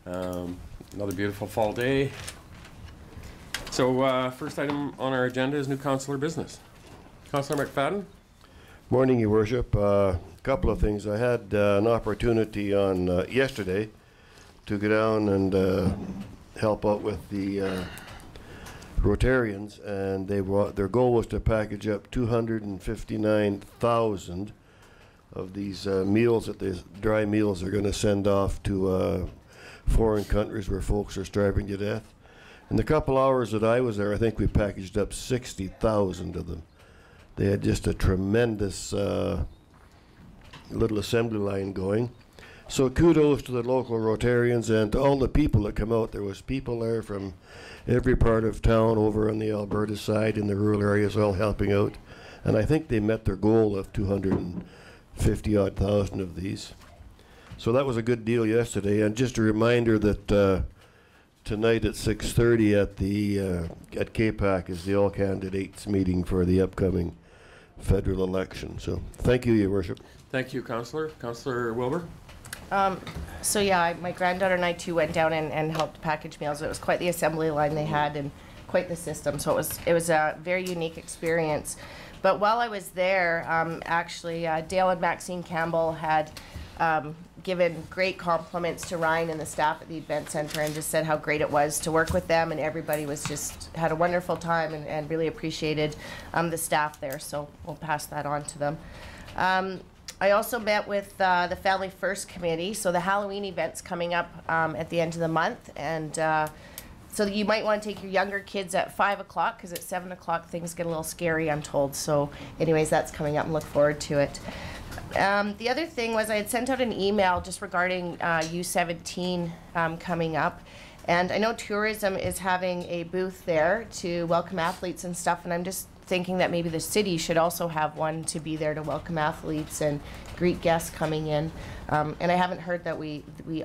Another beautiful fall day. So first item on our agenda is new councillor business. Councillor McFadden. Morning, Your Worship. Couple of things. I had an opportunity on yesterday to go down and help out with the Rotarians, and their goal was to package up 259,000 of these meals that the dry meals are going to send off to foreign countries where folks are starving to death. In the couple hours that I was there, I think we packaged up 60,000 of them. They had just a tremendous little assembly line going. So kudos to the local Rotarians and to all the people that come out. There was people there from every part of town over on the Alberta side in the rural areas all helping out. And I think they met their goal of 250-odd thousand of these. So that was a good deal yesterday. And just a reminder that tonight at 6:30 at KPAC is the all candidates meeting for the upcoming federal election. So thank you, Your Worship. Thank you, Councillor. Councillor Wilbur. So yeah, my granddaughter and I too went down and helped package meals. It was quite the assembly line they had and quite the system. So it was a very unique experience. But while I was there, actually, Dale and Maxine Campbell had given great compliments to Ryan and the staff at the event center and just said how great it was to work with them, and everybody was just had a wonderful time and really appreciated the staff there. So we'll pass that on to them. I also met with the Family First Committee. So the Halloween event's coming up at the end of the month, and so you might want to take your younger kids at 5 o'clock because at 7 o'clock things get a little scary, I'm told. So anyways, that's coming up and look forward to it. The other thing was I had sent out an email just regarding U17 coming up. And I know tourism is having a booth there to welcome athletes and stuff, and I'm just thinking that maybe the city should also have one to be there to welcome athletes and greet guests coming in. And I haven't heard that we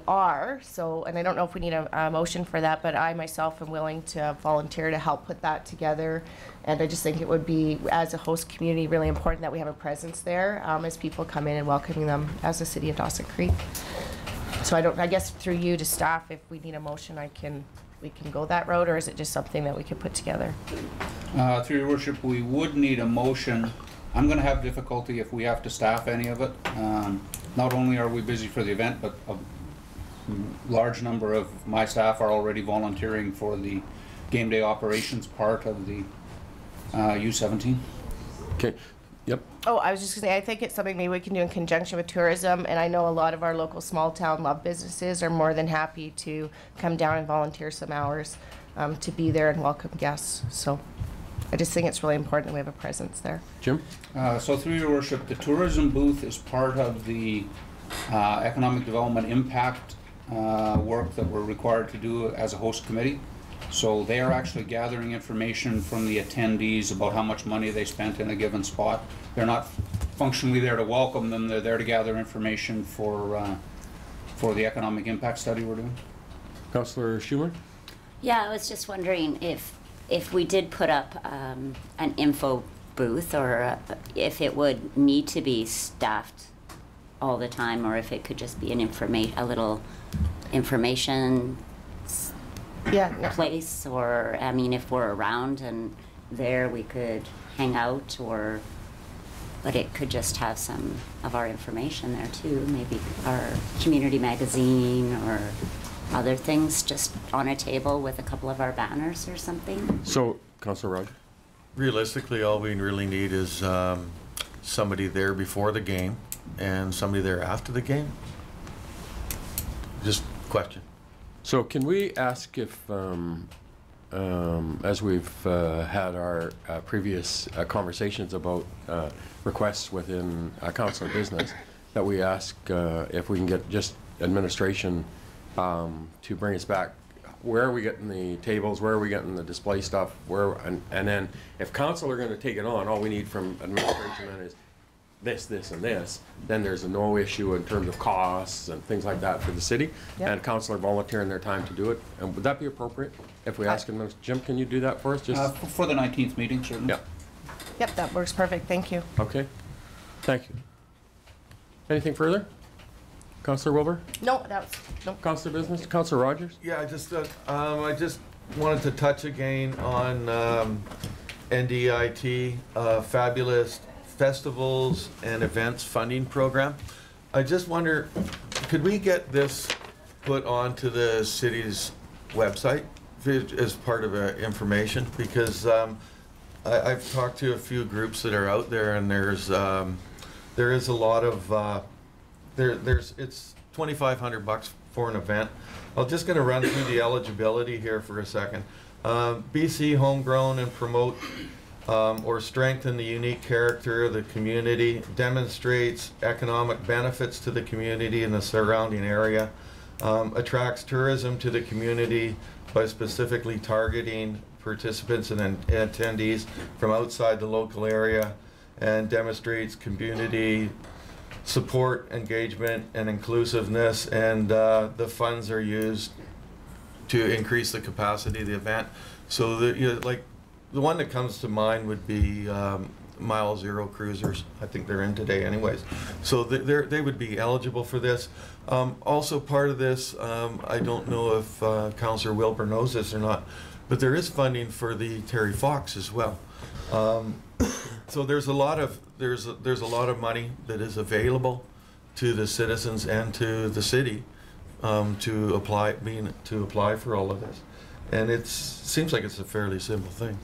are, so, and I don't know if we need a motion for that, but I myself am willing to volunteer to help put that together. And I just think it would be, as a host community, really important that we have a presence there as people come in and welcoming them as the city of Dawson Creek. So I guess through you to staff, if we need a motion, we can go that road, or is it just something that we could put together? Through Your Worship, we would need a motion. I'm going to have difficulty if we have to staff any of it. Not only are we busy for the event, but a large number of my staff are already volunteering for the game day operations part of the U17. Okay. Yep. Oh, I was just going to say, I think it's something maybe we can do in conjunction with tourism, and I know a lot of our local small town love businesses are more than happy to come down and volunteer some hours to be there and welcome guests. So I just think it's really important that we have a presence there. Jim? So through Your Worship, the tourism booth is part of the economic development impact work that we're required to do as a host committee. So they are actually gathering information from the attendees about how much money they spent in a given spot. They're not functionally there to welcome them, they're there to gather information for the economic impact study we're doing. Councillor Schumer? Yeah, I was just wondering if we did put up an info booth, or if it would need to be staffed all the time, or if it could just be a little information place, or I mean, if we're around and there we could hang out, but it could just have some of our information there too, maybe our community magazine or other things just on a table with a couple of our banners or something. So, Councillor Rod? Realistically, all we really need is somebody there before the game and somebody there after the game. Just question. So can we ask if, as we've had our previous conversations about requests within council business, that we ask if we can get just administration to bring us back, where are we getting the tables, where are we getting the display stuff, and then if council are going to take it on, all we need from administration then is this, and this, then there's no issue in terms of costs and things like that for the city. Yep. And council are volunteering their time to do it. And would that be appropriate if we ask them? Jim, can you do that for us? Just for the 19th meeting, certainly. Yeah. Yep, that works perfect. Thank you. Okay. Thank you. Anything further? Councillor Wilbur? No, that was, no. Councillor Business? Councillor Rogers? Yeah, I just wanted to touch again on NDIT, fabulous festivals and events funding program. I just wonder, could we get this put onto the city's website as part of information? Because I've talked to a few groups that are out there, and there is a lot of it's $2,500 for an event. I'm just going to run through the eligibility here for a second. BC homegrown and promote or strengthen the unique character of the community, demonstrates economic benefits to the community and the surrounding area, attracts tourism to the community by specifically targeting participants and attendees from outside the local area, and demonstrates community support, engagement, and inclusiveness, and the funds are used to increase the capacity of the event. So like the one that comes to mind would be Mile Zero cruisers. I think they're in today anyways. So they would be eligible for this. Also part of this, I don't know if Councillor Wilbur knows this or not, but there is funding for the Terry Fox as well. So there's a lot of money that is available to the citizens and to the city to apply for all of this, and it seems like it's a fairly simple thing.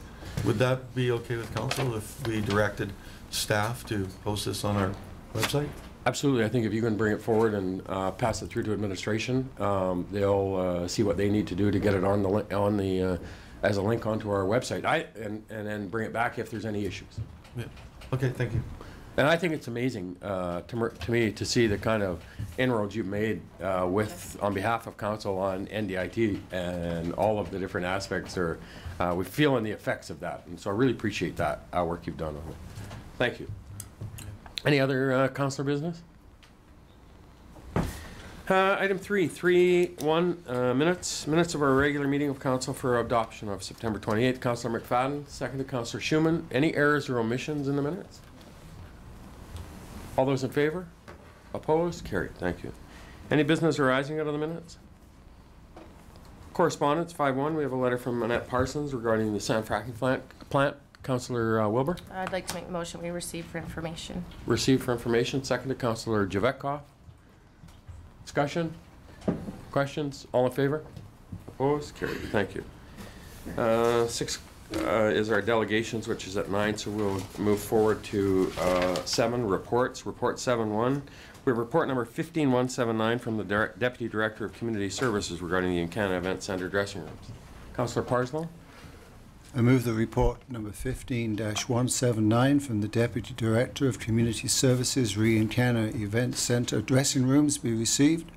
Would that be okay with council if we directed staff to post this on our website? Absolutely. I think if you can bring it forward and pass it through to administration, they'll see what they need to do to get it on the as a link onto our website. And then bring it back if there's any issues. Yeah. Okay. Thank you. And I think it's amazing to me to see the kind of inroads you've made on behalf of council on NDIT and all of the different aspects. We're feeling the effects of that, and so I really appreciate that work you've done on it. Thank you. Any other councillor business? Item 3.1 minutes of our regular meeting of council for adoption of September 28th. Councillor McFadden, seconded Councillor Schumann. Any errors or omissions in the minutes? All those in favor? Opposed? Carried. Thank you. Any business arising out of the minutes? Correspondence 5.1. We have a letter from Annette Parsons regarding the sand fracking plant. Councillor Wilbur. I'd like to make the motion we receive for information. Received for information. Seconded Councillor Javetkov. Discussion? Questions? All in favor? Opposed? Carried. Thank you. 6 is our delegations, which is at 9, so we'll move forward to 7 reports. Report 7.1. We have report number 15179 from the Deputy Director of Community Services regarding the Encana Event Centre dressing rooms. Councillor Parslow. I move the report number 15-179 from the Deputy Director of Community Services Encana Event Centre dressing rooms be received.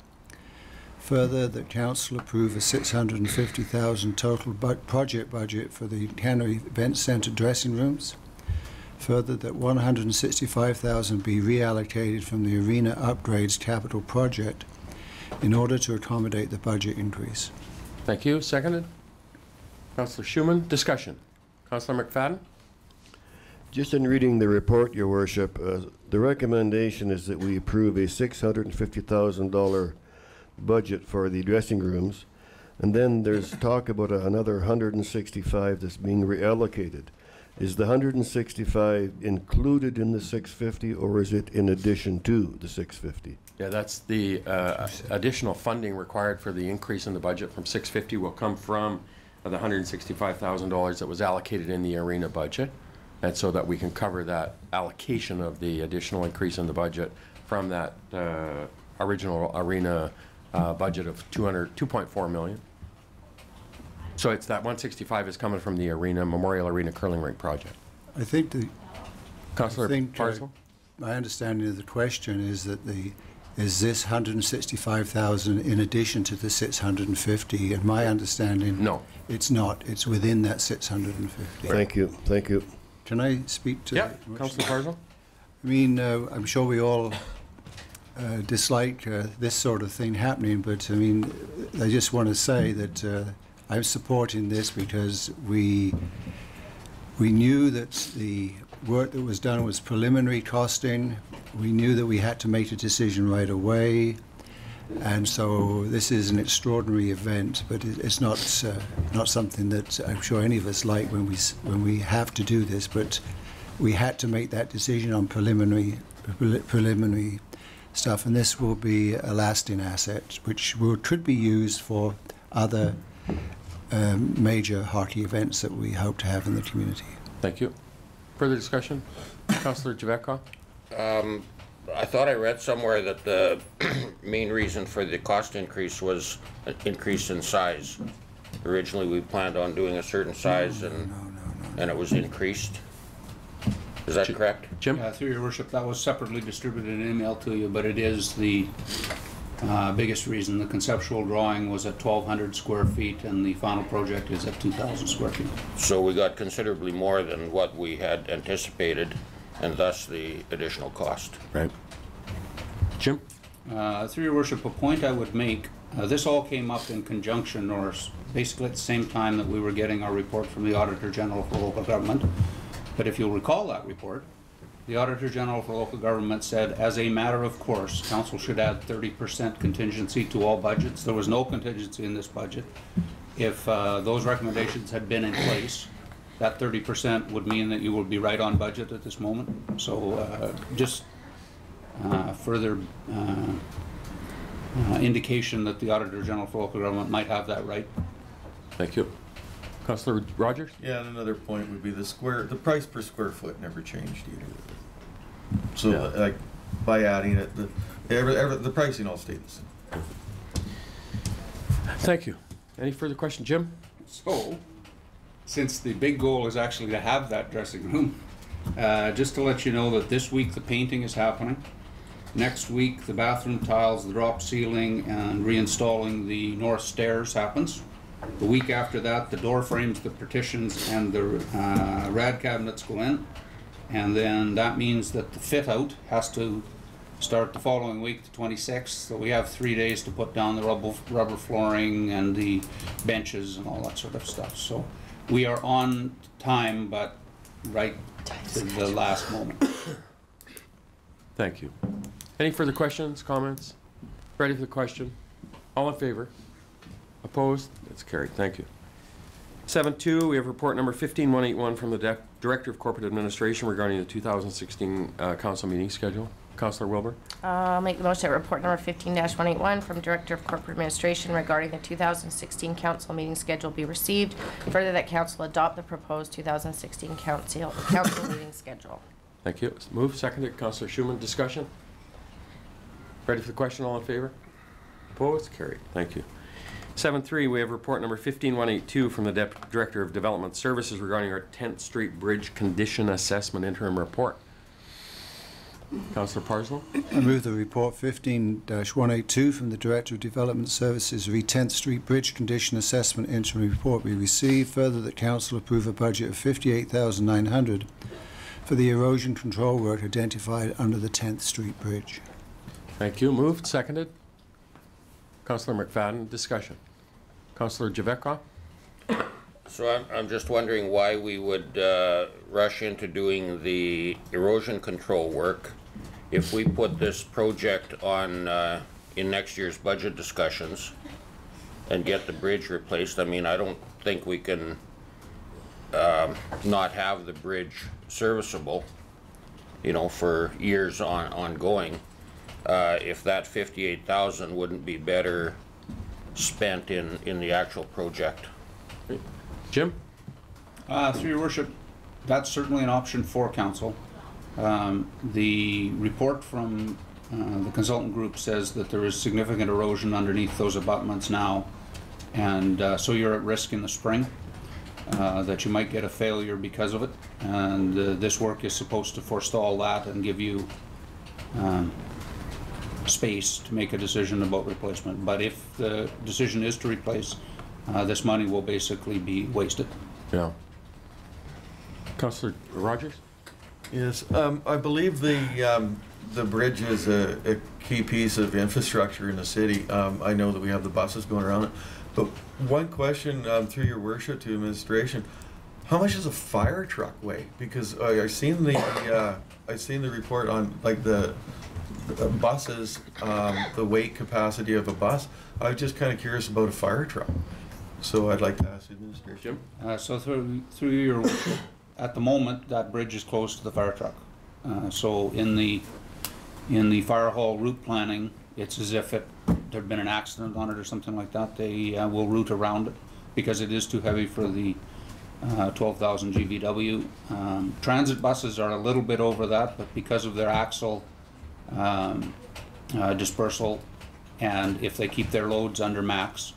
Further, that Council approve a $650,000 total project budget for the Encana Event Centre dressing rooms. Further, that $165,000 be reallocated from the Arena Upgrades capital project in order to accommodate the budget increase. Thank you. Seconded. Councillor Schumann. Discussion. Councillor McFadden. Just in reading the report, Your Worship, the recommendation is that we approve a $650,000 budget for the dressing rooms, and then there's talk about another 165 that's being reallocated. Is the 165 included in the 650, or is it in addition to the 650? Yeah, that's the additional funding required for the increase in the budget from 650 will come from the $165,000 that was allocated in the arena budget, and so that we can cover that allocation of the additional increase in the budget from that original arena budget of $2.4 million. So it's that 165 is coming from the arena, Memorial Arena Curling Rink project. I think the Councillor Parslow. My understanding of the question is that is this 165,000 in addition to the 650? And my understanding, no, it's not. It's within that 650. Thank you. Thank you. Can I speak to? Yeah, Councillor Parslow. I mean, I'm sure we all dislike this sort of thing happening, but I mean, I just want to say that I'm supporting this because we knew that the work that was done was preliminary costing. We knew that we had to make a decision right away. And so this is an extraordinary event, but it's not something that I'm sure any of us like when we have to do this. But we had to make that decision on preliminary stuff, and this will be a lasting asset, which could be used for other major hockey events that we hope to have in the community. Thank you. Further discussion? Councillor Javetkov? I thought I read somewhere that the main reason for the cost increase was an increase in size. Originally, we planned on doing a certain size, and it was increased. Is that correct? Jim? Through your worship, that was separately distributed in an email to you, but it is the biggest reason. The conceptual drawing was at 1,200 square feet, and the final project is at 2,000 square feet. So we got considerably more than what we had anticipated, and thus the additional cost. Right. Jim? Through your worship, a point I would make, this all came up in conjunction, or basically at the same time that we were getting our report from the Auditor General for local government. But if you'll recall that report, the Auditor General for local government said, as a matter of course, council should add 30% contingency to all budgets. There was no contingency in this budget. If those recommendations had been in place, that 30% would mean that you would be right on budget at this moment. So just further indication that the Auditor General for local government might have that right. Thank you. Councillor Rogers? Yeah, and another point would be the price per square foot never changed either. So Yeah. like by adding it, the pricing all stayed the same. Thank you. Any further questions? Jim? So, since the big goal is actually to have that dressing room, just to let you know that this week the painting is happening. Next week the bathroom tiles, the drop ceiling, and reinstalling the north stairs happens. The week after that, the door frames, the partitions, and the rad cabinets go in. And then that means that the fit out has to start the following week, the 26th. So we have 3 days to put down the rubber flooring and the benches and all that sort of stuff. So we are on time, but right to the last moment. Thank you. Any further questions, comments? Ready for the question? All in favor? Opposed? It's carried. Thank you. 7.2, we have report number 15181 from the Director of Corporate Administration regarding the 2016 council meeting schedule. Councillor Wilbur? I'll make the motion that report number 15-181 from Director of Corporate Administration regarding the 2016 council meeting schedule be received. Further, that council adopt the proposed 2016 council meeting schedule. Thank you. Move. Seconded. Councillor Schumann. Discussion? Ready for the question? All in favor? Opposed? Carried. Thank you. 7.3, we have report number 15182 from the Director of Development Services regarding our 10th Street Bridge Condition Assessment Interim Report. Councillor Parslow? I move the report 15-182 from the Director of Development Services re 10th Street Bridge Condition Assessment Interim Report be received. Further, that council approve a budget of $58,900 for the erosion control work identified under the 10th Street Bridge. Thank you. Moved. Seconded. Councillor McFadden. Discussion. Councillor Javetkov? So I'm just wondering why we would rush into doing the erosion control work if we put this project on in next year's budget discussions and get the bridge replaced. I mean, I don't think we can not have the bridge serviceable, you know, for years ongoing. If that 58,000 wouldn't be better spent in the actual project. Jim? Through your worship, that's certainly an option for council. The report from the consultant group says that there is significant erosion underneath those abutments now, and so you're at risk in the spring that you might get a failure because of it, and this work is supposed to forestall that and give you space to make a decision about replacement. But if the decision is to replace, this money will basically be wasted. Yeah. Councillor Rogers? Yes, I believe the bridge is a key piece of infrastructure in the city. I know that we have the buses going around it, but one question through your worship to administration: how much does a fire truck weigh? Because I've seen the report on like the buses, the weight capacity of a bus. I was just kind of curious about a fire truck. So I'd like to ask the administration. So through your, at the moment, that bridge is closed to the fire truck. So in the fire hall route planning, it's as if there'd been an accident on it or something like that. They will route around it because it is too heavy for the 12,000 GVW. Transit buses are a little bit over that, but because of their axle dispersal, and if they keep their loads under max,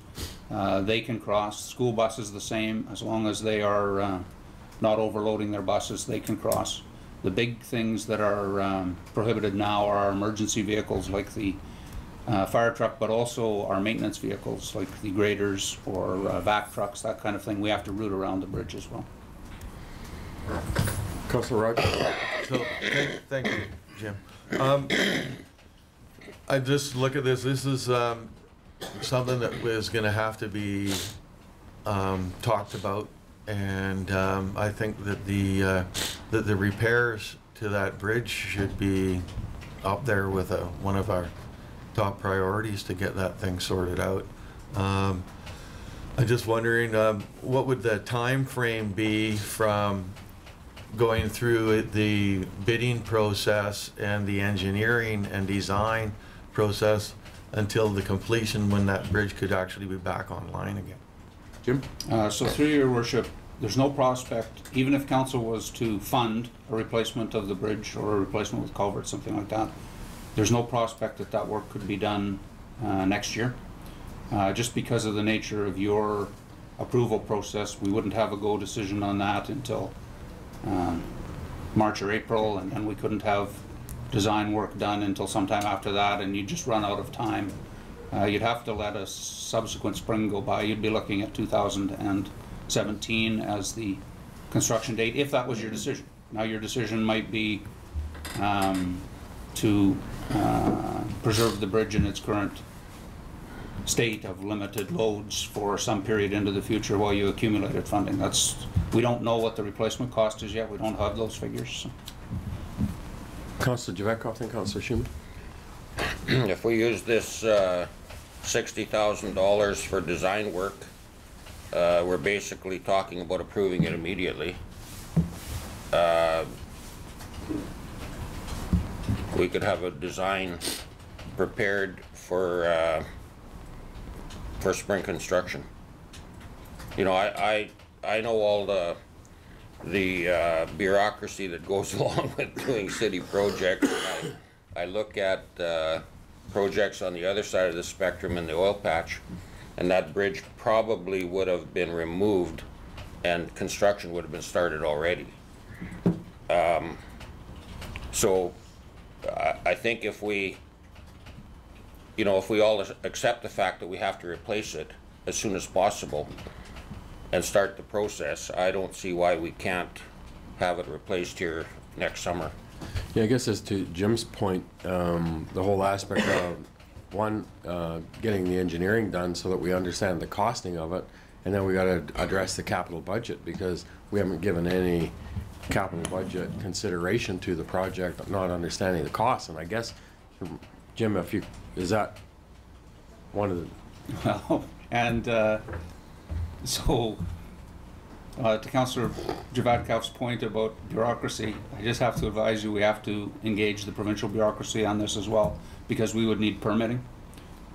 they can cross. School buses the same, as long as they are not overloading their buses, they can cross. The big things that are prohibited now are our emergency vehicles like the fire truck, but also our maintenance vehicles like the graders or vac trucks, that kind of thing. We have to route around the bridge as well. Councillor Rogers. So, thank you, Jim. I just look at this. This is something that is going to have to be talked about, and I think that the repairs to that bridge should be up there with one of our top priorities to get that thing sorted out. I'm just wondering, what would the time frame be from going through the bidding process and the engineering and design process until the completion, when that bridge could actually be back online again? Jim? So through your worship, there's no prospect, even if council was to fund a replacement of the bridge or a replacement with culverts, something like that, there's no prospect that that work could be done next year. Just because of the nature of your approval process, we wouldn't have a go decision on that until March or April, and then we couldn't have design work done until sometime after that, and you'd just run out of time. You'd have to let a subsequent spring go by. You'd be looking at 2017 as the construction date, if that was your decision. Now your decision might be to preserve the bridge in its current state of limited loads for some period into the future while you accumulated funding. We don't know what the replacement cost is yet. We don't have those figures. So. Councillor Javetkov and Councillor Schumann. If we use this $60,000 for design work, we're basically talking about approving it immediately. We could have a design prepared for spring construction. You know, I know all the bureaucracy that goes along with doing city projects. I look at projects on the other side of the spectrum in the oil patch, and that bridge probably would have been removed and construction would have been started already. So I think if we all accept the fact that we have to replace it as soon as possible and start the process, I don't see why we can't have it replaced here next summer. Yeah, I guess as to Jim's point, the whole aspect of getting the engineering done so that we understand the costing of it, and then we got to address the capital budget, because we haven't given any capital budget consideration to the project, not understanding the costs. And I guess, Jim, is that one of the... Well, and so to Councillor Javatkov's point about bureaucracy, I just have to advise you we have to engage the provincial bureaucracy on this as well, because we would need permitting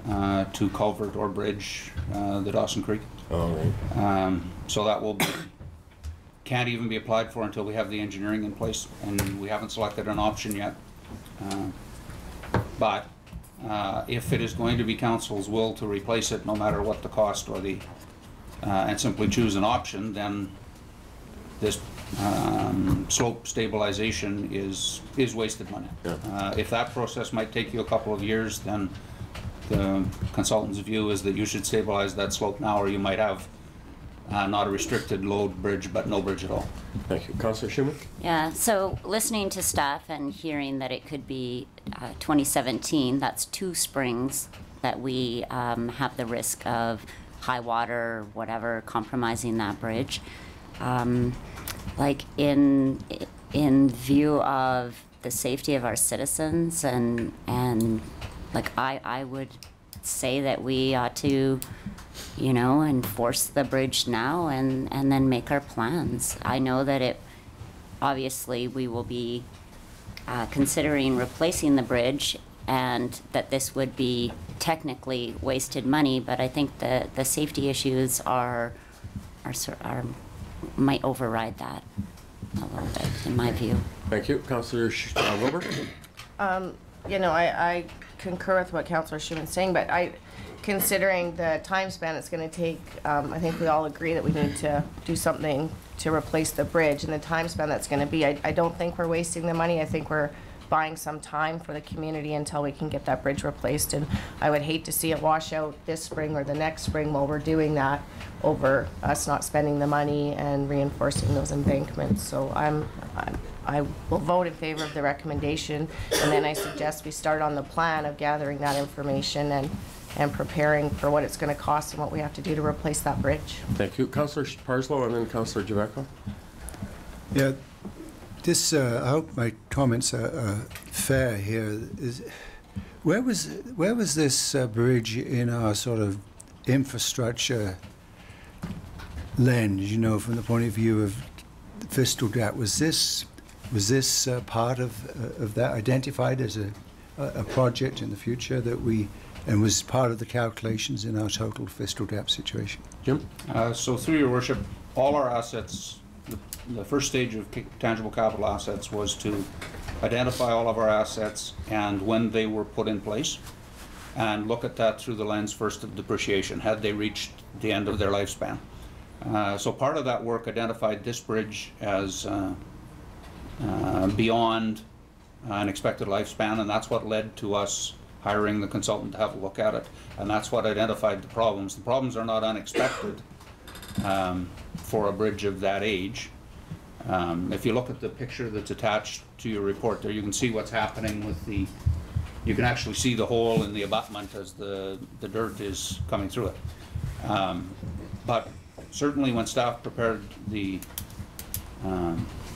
to culvert or bridge the Dawson Creek. Oh, right. So that can't even be applied for until we have the engineering in place, and we haven't selected an option yet. But if it is going to be council's will to replace it, no matter what the cost or and simply choose an option, then this slope stabilization is wasted money. Yeah. If that process might take you a couple of years, then the consultant's view is that you should stabilize that slope now, or you might have not a restricted load bridge, but no bridge at all. Thank you. Councillor Schumann? Yeah, so listening to staff and hearing that it could be 2017, that's 2 springs that we have the risk of high water or whatever compromising that bridge. Like in view of the safety of our citizens, and like I would say that we ought to, you know, enforce the bridge now and then make our plans. I know that it, obviously we will be considering replacing the bridge, and that this would be technically wasted money, but I think the safety issues are might override that a little bit, in my view. Thank you. Councillor Wilbur? You know, I concur with what Councillor Schuman's saying, but considering the time span it's going to take, I think we all agree that we need to do something to replace the bridge, and the time span that's going to be, I don't think we're wasting the money. I think we're buying some time for the community until we can get that bridge replaced, and I would hate to see it wash out this spring or the next spring while we're doing that, over us not spending the money and reinforcing those embankments. So I will vote in favor of the recommendation, and then I suggest we start on the plan of gathering that information and preparing for what it's going to cost and what we have to do to replace that bridge. Thank you. Councillor Parslow and then Councillor Javeco. Yeah, this, I hope my comments are fair here. Where was this bridge in our sort of infrastructure lens, you know, from the point of view of fiscal gap? Was this part of that, identified as a project in the future that and was part of the calculations in our total fiscal gap situation? Jim? So through your worship, all our assets, the first stage of tangible capital assets was to identify all of our assets and when they were put in place, and look at that through the lens first of depreciation. Had they reached the end of their lifespan? So part of that work identified this bridge as beyond an expected lifespan, and that's what led to us hiring the consultant to have a look at it, and that's what identified the problems. The problems are not unexpected for a bridge of that age. If you look at the picture that's attached to your report there, you can see what's happening with you can actually see the hole in the abutment as the dirt is coming through it. But certainly when staff prepared the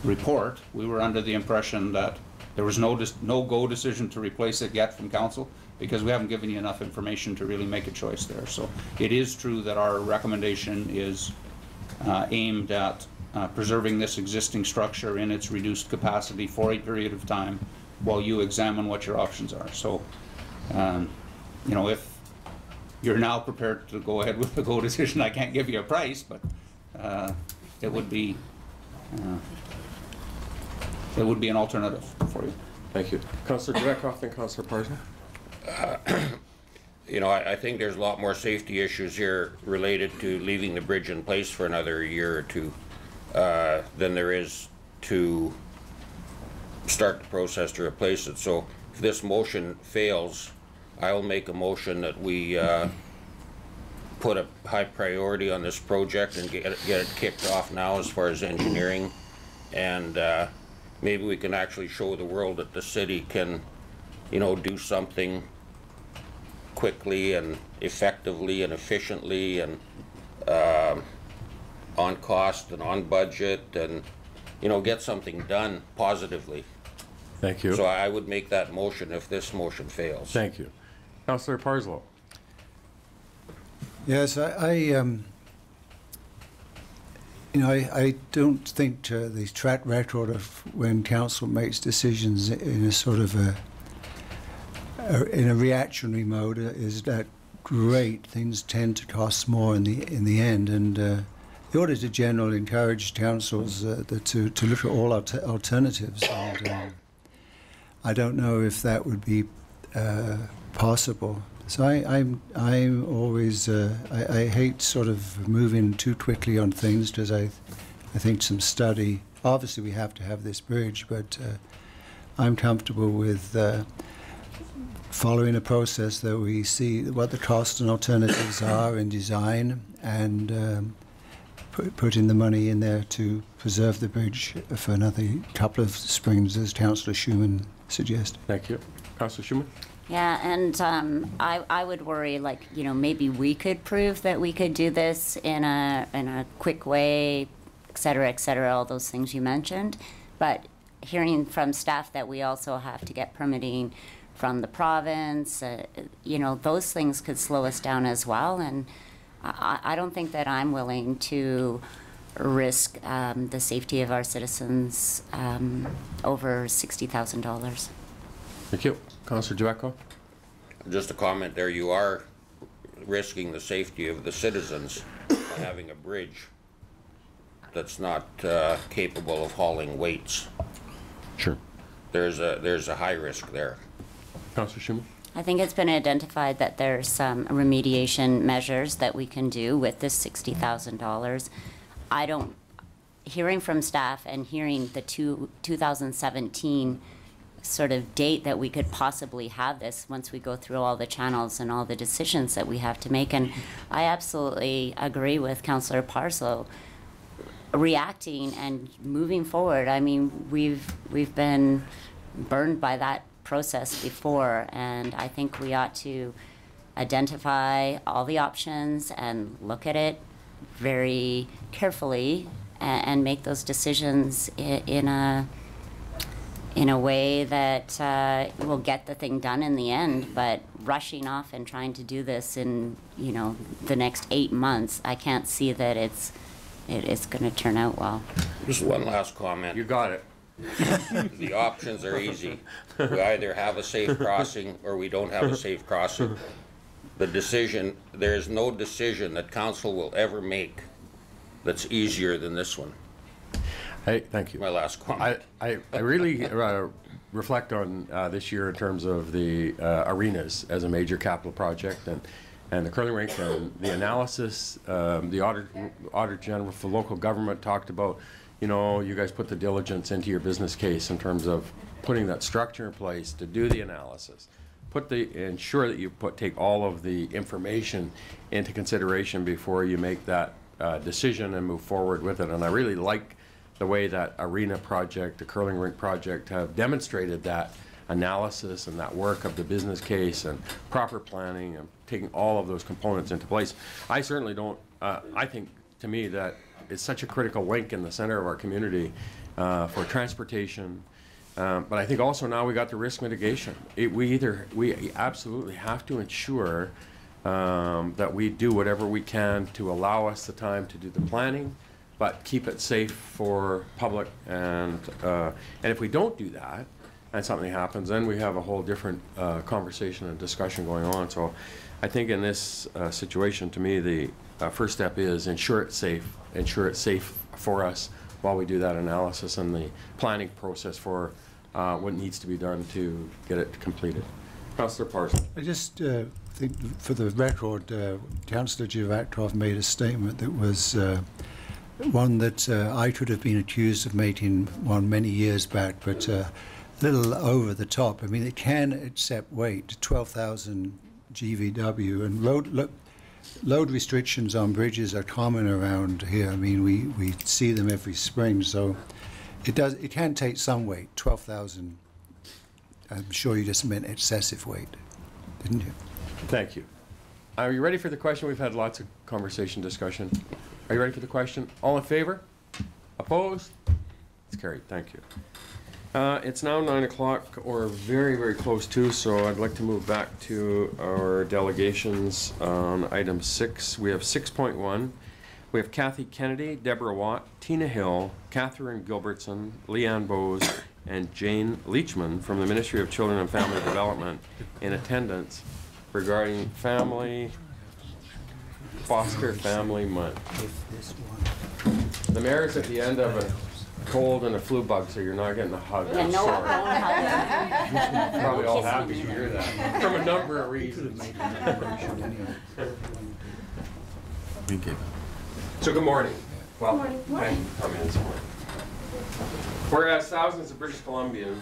report, we were under the impression that there was no go decision to replace it yet from council, because we haven't given you enough information to really make a choice there. So it is true that our recommendation is aimed at preserving this existing structure in its reduced capacity for a period of time while you examine what your options are. So, you know, if you're now prepared to go ahead with the go decision, I can't give you a price, but it would be an alternative for you. Thank you. Councillor Javeco and Councillor Parslow. You know, I think there's a lot more safety issues here related to leaving the bridge in place for another year or two than there is to start the process to replace it. So if this motion fails, I'll make a motion that we put a high priority on this project and get it kicked off now as far as engineering, and maybe we can actually show the world that the city can, you know, do something quickly and effectively and efficiently and on cost and on budget, and, you know, get something done positively. Thank you. So I would make that motion if this motion fails. Thank you. Councillor Parslow. Yes, I don't think the track record of when council makes decisions in a sort of in a reactionary mode is that great. Things tend to cost more in the end, and the Auditor General encouraged councils to look at all alternatives. And, I don't know if that would be possible. So I'm always I hate sort of moving too quickly on things, because I think some study. Obviously, we have to have this bridge, but I'm comfortable with following a process that we see what the costs and alternatives are in design, and putting the money in there to preserve the bridge for another couple of springs, as Councillor Schuman suggested. Thank you. Councillor Schuman? Yeah, and I would worry, like, you know, maybe we could prove that we could do this in a quick way, et cetera, all those things you mentioned. But hearing from staff that we also have to get permitting from the province, you know, those things could slow us down as well. And I don't think that I'm willing to risk the safety of our citizens over $60,000. Thank you. Councillor Dueco? Just a comment there, you are risking the safety of the citizens by having a bridge that's not capable of hauling weights. Sure. There's a high risk there. Councillor Schumann? I think it's been identified that there's some remediation measures that we can do with this $60,000. Hearing from staff and hearing the 2017 sort of date that we could possibly have this once we go through all the channels and all the decisions that we have to make. And I absolutely agree with Councillor Parslow. Reacting and moving forward, I mean, we've been burned by that process before, and I think we ought to identify all the options and look at it very carefully and make those decisions in a way that will get the thing done in the end. But rushing off and trying to do this in, you know, the next 8 months, I can't see that it's going to turn out well. Just one last comment. You got it. The options are easy. We either have a safe crossing or we don't have a safe crossing. The decision, there is no decision that council will ever make that's easier than this one. Hey, thank you. My last comment. I really reflect on this year in terms of the arenas as a major capital project and the curling rink and the analysis. The Auditor General for local government talked about, you know, you guys put the diligence into your business case in terms of putting that structure in place to do the analysis. Ensure that you take all of the information into consideration before you make that decision and move forward with it. And I really like the way that arena project, the curling rink project, have demonstrated that analysis and that work of the business case and proper planning and taking all of those components into place. I certainly don't, I think, to me, that it's such a critical link in the center of our community for transportation. But I think also now we got the risk mitigation. We absolutely have to ensure that we do whatever we can to allow us the time to do the planning, but keep it safe for public. And if we don't do that, and something happens, then we have a whole different conversation and discussion going on. So I think in this situation, to me, the first step is ensure it's safe for us while we do that analysis and the planning process for what needs to be done to get it completed. Councillor Parsons. I just think, for the record, Councillor Giratrov made a statement that was one that I could have been accused of making one many years back, but little over the top. I mean, it can accept weight, 12,000 GVW, and load restrictions on bridges are common around here. I mean, we see them every spring, so it can take some weight. 12,000. I'm sure you just meant excessive weight, didn't you? Thank you. Are you ready for the question? We've had lots of conversation, discussion. Are you ready for the question? All in favor? Opposed? It's carried. Thank you. It's now 9 o'clock, or very, very close to, so I'd like to move back to our delegations on item 6. We have 6.1. We have Kathy Kennedy, Deborah Watt, Tina Hill, Catherine Gilbertson, Leanne Bowes, and Jane Leachman from the Ministry of Children and Family Development in attendance regarding Foster Family Month. The mayor is at the end of a cold and a flu bug, so you're not getting a hug. Yeah, I'm no, sorry. don't hug. Probably all happy to hear that from a number of reasons. So good morning. Well, good morning. Come in this morning. Whereas thousands of British Columbia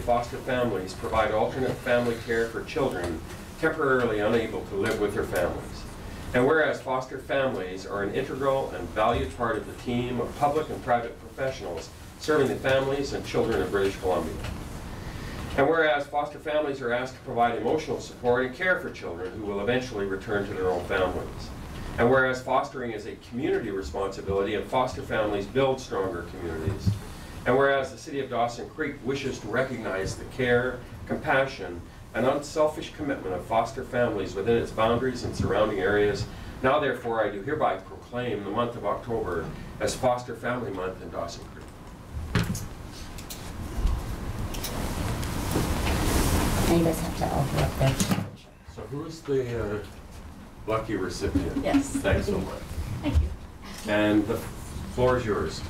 foster families provide alternate family care for children temporarily unable to live with their families. And whereas foster families are an integral and valued part of the team of public and private professionals serving the families and children of British Columbia. And whereas foster families are asked to provide emotional support and care for children who will eventually return to their own families. And whereas fostering is a community responsibility and foster families build stronger communities. And whereas the City of Dawson Creek wishes to recognize the care, compassion, and unselfish commitment of foster families within its boundaries and surrounding areas, now therefore I do hereby proclaim the month of October as Foster Family Month in Dawson Creek. And you guys have to all go up there. So who's the lucky recipient? Yes. Thanks so much. Thank you. And the floor is yours.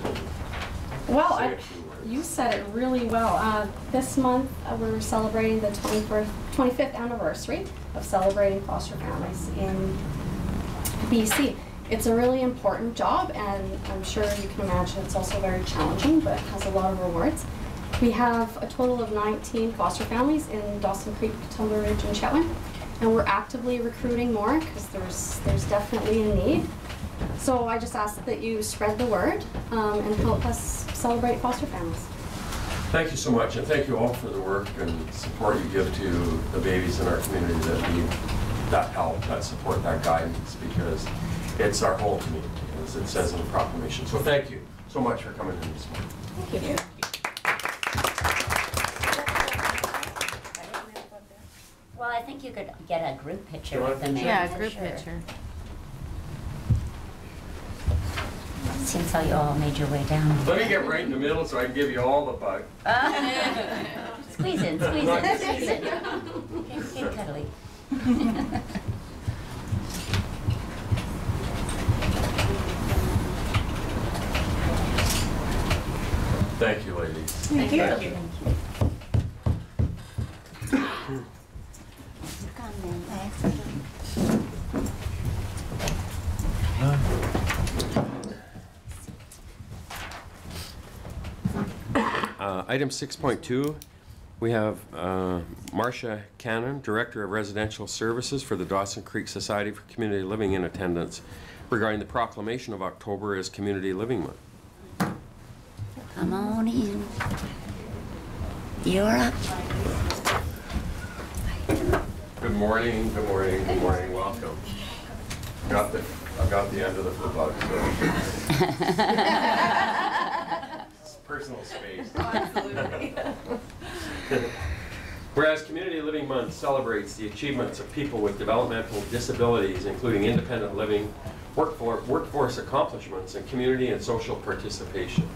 Well, Say a few words. you said it really well. This month we're celebrating the 25th anniversary of celebrating foster families in BC. It's a really important job, and I'm sure you can imagine it's also very challenging, but has a lot of rewards. We have a total of 19 foster families in Dawson Creek, Tumber Ridge, and Chetwynd, and we're actively recruiting more because there's definitely a need. So I just ask that you spread the word and help us celebrate foster families. Thank you so much, and thank you all for the work and support you give to the babies in our community that need that help, that support, that guidance, because it's our whole community, as it says in the proclamation. So thank you so much for coming in this morning. Thank you. Well, I think you could get a group picture with the mayor. Yeah, for group sure. picture. Seems how you all made your way down. Let me get right in the middle so I can give you all the bug. Squeeze in, squeeze in, squeeze in. Get cuddly. Thank you, ladies. Thank you. Thank you. Come in, Item 6.2, we have Marcia Cannon, Director of Residential Services for the Dawson Creek Society for Community Living, in attendance regarding the proclamation of October as Community Living Month. Come on in. You're up. Good morning, good morning, good morning, welcome. I've got the end of the fur bug, so. It's personal space. Absolutely. Whereas Community Living Month celebrates the achievements of people with developmental disabilities, including independent living, workforce accomplishments, and community and social participation.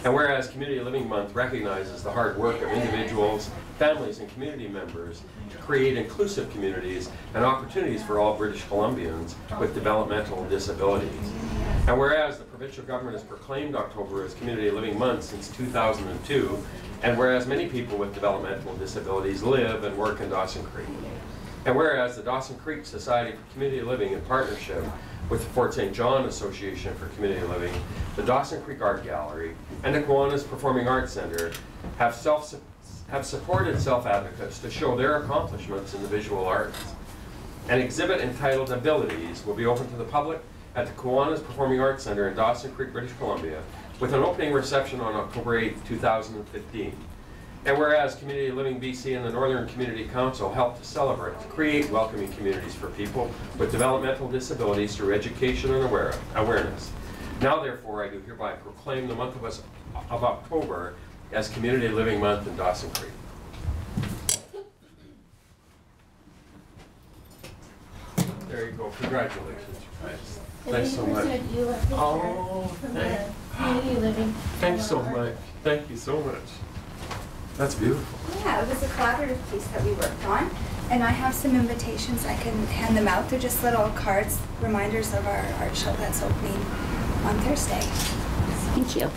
And whereas Community Living Month recognizes the hard work of individuals, families, and community members to create inclusive communities and opportunities for all British Columbians with developmental disabilities. And whereas the provincial government has proclaimed October as Community Living Month since 2002, and whereas many people with developmental disabilities live and work in Dawson Creek. And whereas the Dawson Creek Society for Community Living, in partnership with the Fort St. John Association for Community Living, the Dawson Creek Art Gallery, and the Kiwanis Performing Arts Center have supported self-advocates to show their accomplishments in the visual arts. An exhibit entitled Abilities will be open to the public at the Kiwanis Performing Arts Center in Dawson Creek, British Columbia, with an opening reception on October 8, 2015. And whereas Community Living BC and the Northern Community Council help to celebrate, to create welcoming communities for people with developmental disabilities through education and awareness. Now therefore I do hereby proclaim the month of October as Community Living Month in Dawson Creek. There you go, congratulations. Thanks so much. Oh, thanks so much. Thank you so much. That's beautiful. Yeah, it was a collaborative piece that we worked on, and I have some invitations. I can hand them out. They're just little cards, reminders of our art show that's opening on Thursday. Thank you. I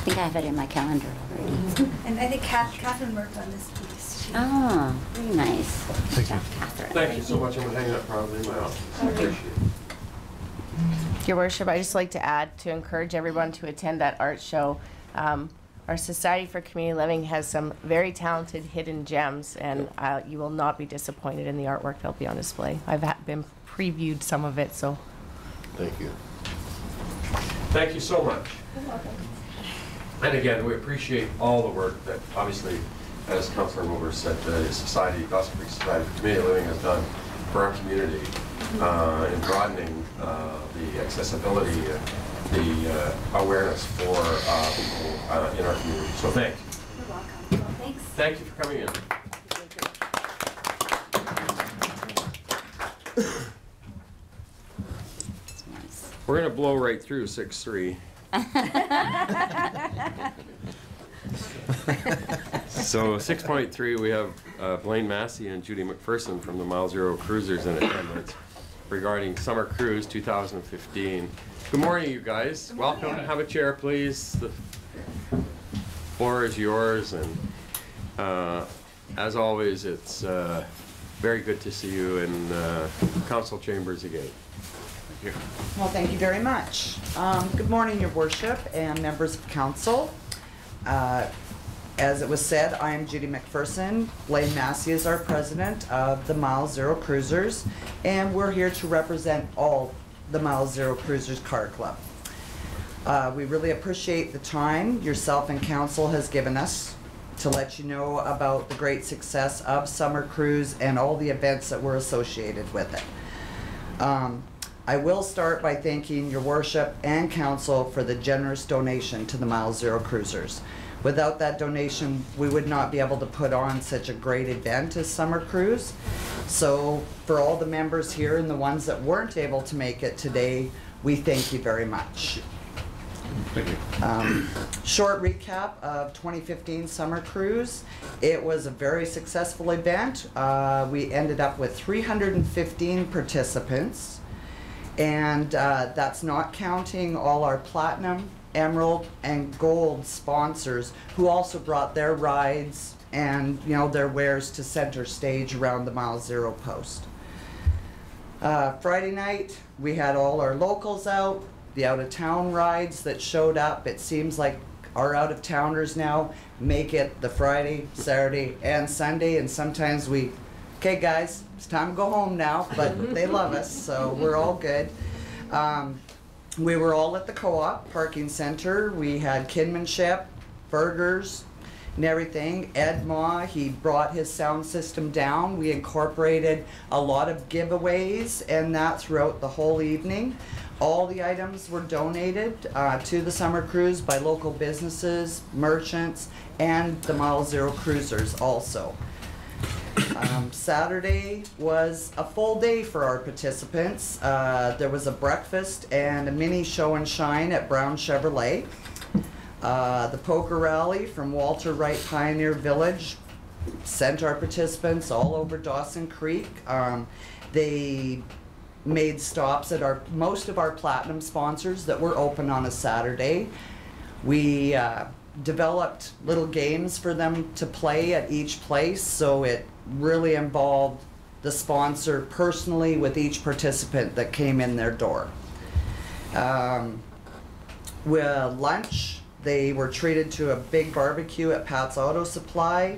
think I have it in my calendar already. And I think Catherine worked on this piece. Oh, very nice. Thank you, Catherine. Thank you so much. I'm going to hang that proudly in my office. I appreciate it. Your Worship, I just like to add to encourage everyone to attend that art show. Our Society for Community Living has some very talented hidden gems, and you will not be disappointed in the artwork that'll be on display. I've been previewed some of it, so. Thank you. Thank you so much. You're welcome. And again, we appreciate all the work that, obviously, as Councillor Wilbur said, the Society, Dawson Creek Society for Community Living has done for our community. in broadening the accessibility, the awareness for people in our community. So thank you. You're welcome. Well, thanks. Thank you for coming in. It's nice. We're going to blow right through 6-3. So 6.3, we have Blaine Massey and Judy McPherson from the Mile Zero Cruisers in attendance regarding Summer Cruise 2015. Good morning, you guys. Welcome. Have a chair, please. The floor is yours, and as always, it's very good to see you in council chambers again. Thank you. Well, thank you very much. Good morning, Your Worship and members of council. As it was said, I am Judy McPherson. Blaine Massey is our president of the Mile Zero Cruisers, and we're here to represent all the Mile Zero Cruisers Car Club. We really appreciate the time yourself and council has given us to let you know about the great success of Summer Cruise and all the events that were associated with it. I will start by thanking Your Worship and council for the generous donation to the Mile Zero Cruisers. Without that donation, we would not be able to put on such a great event as Summer Cruise. So for all the members here and the ones that weren't able to make it today, we thank you very much. Thank you. Short recap of 2015 Summer Cruise. It was a very successful event. We ended up with 315 participants, and that's not counting all our platinum, emerald, and gold sponsors who also brought their rides and their wares to center stage around the Mile Zero post. Friday night we had all our locals out, the out-of-town rides that showed up. It seems like our out-of-towners now make it the Friday, Saturday, and Sunday, and sometimes okay guys, it's time to go home now, but they love us, so we're all good. We were all at the co-op parking center. We had kinmanship, burgers, and everything. Ed Ma, he brought his sound system down. We incorporated a lot of giveaways and that throughout the whole evening. All the items were donated to the Summer Cruise by local businesses, merchants, and the Mile Zero Cruisers also. Saturday was a full day for our participants. There was a breakfast and a mini show and shine at Brown Chevrolet. The poker rally from Walter Wright Pioneer Village sent our participants all over Dawson Creek. They made stops at most of our platinum sponsors that were open on a Saturday. We developed little games for them to play at each place, so it really involved the sponsor personally with each participant that came in their door. With lunch, they were treated to a big barbecue at Pat's Auto Supply.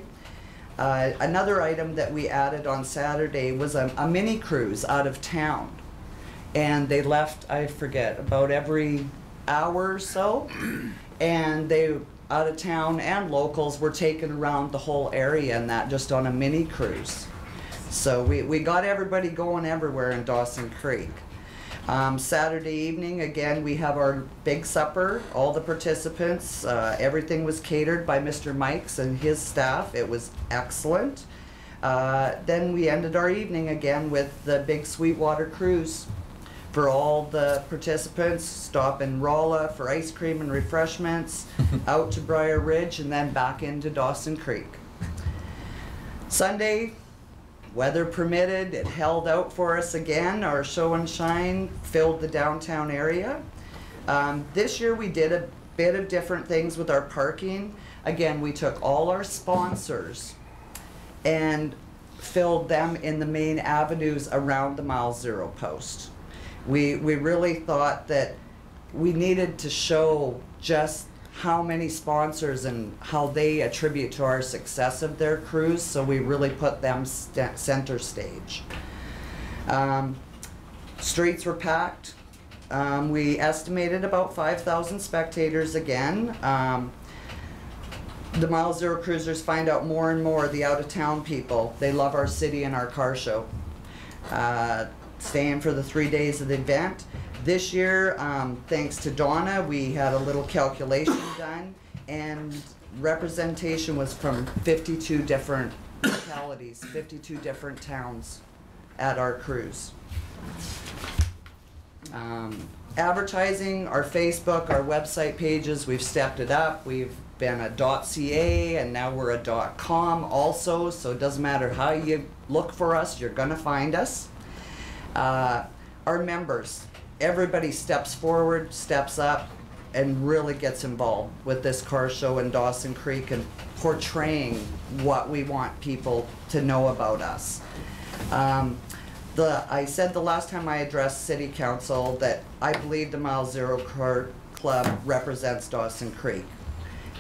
Another item that we added on Saturday was a mini cruise out of town, and they left, I forget, about every hour or so, and they out of town and locals were taken around the whole area, and that just on a mini cruise. So we got everybody going everywhere in Dawson Creek. Saturday evening, again, we have our big supper, all the participants. Everything was catered by Mr. Mikes and his staff. It was excellent. Then we ended our evening again with the big Sweetwater cruise. For all the participants, stop in Rolla for ice cream and refreshments, out to Briar Ridge, and then back into Dawson Creek. Sunday, weather permitted, it held out for us again. Our show and shine filled the downtown area. This year we did a bit of different things with our parking. Again, we took all our sponsors and filled them in the main avenues around the Mile Zero post. We really thought that we needed to show just how many sponsors and how they attribute to our success of their cruise, so we really put them center stage. Streets were packed. We estimated about 5,000 spectators again. The Mile Zero Cruisers find out more and more, the out-of-town people, they love our city and our car show. staying for the 3 days of the event. This year, thanks to Donna, we had a little calculation done, and representation was from 52 different localities, 52 different towns at our cruise. Advertising, our Facebook, our website pages, we've stepped it up. We've been a .ca and now we're a .com also, so it doesn't matter how you look for us, you're gonna find us. Our members, everybody steps forward, steps up, and really gets involved with this car show in Dawson Creek and portraying what we want people to know about us. I said the last time I addressed City Council that I believe the Mile Zero Car Club represents Dawson Creek.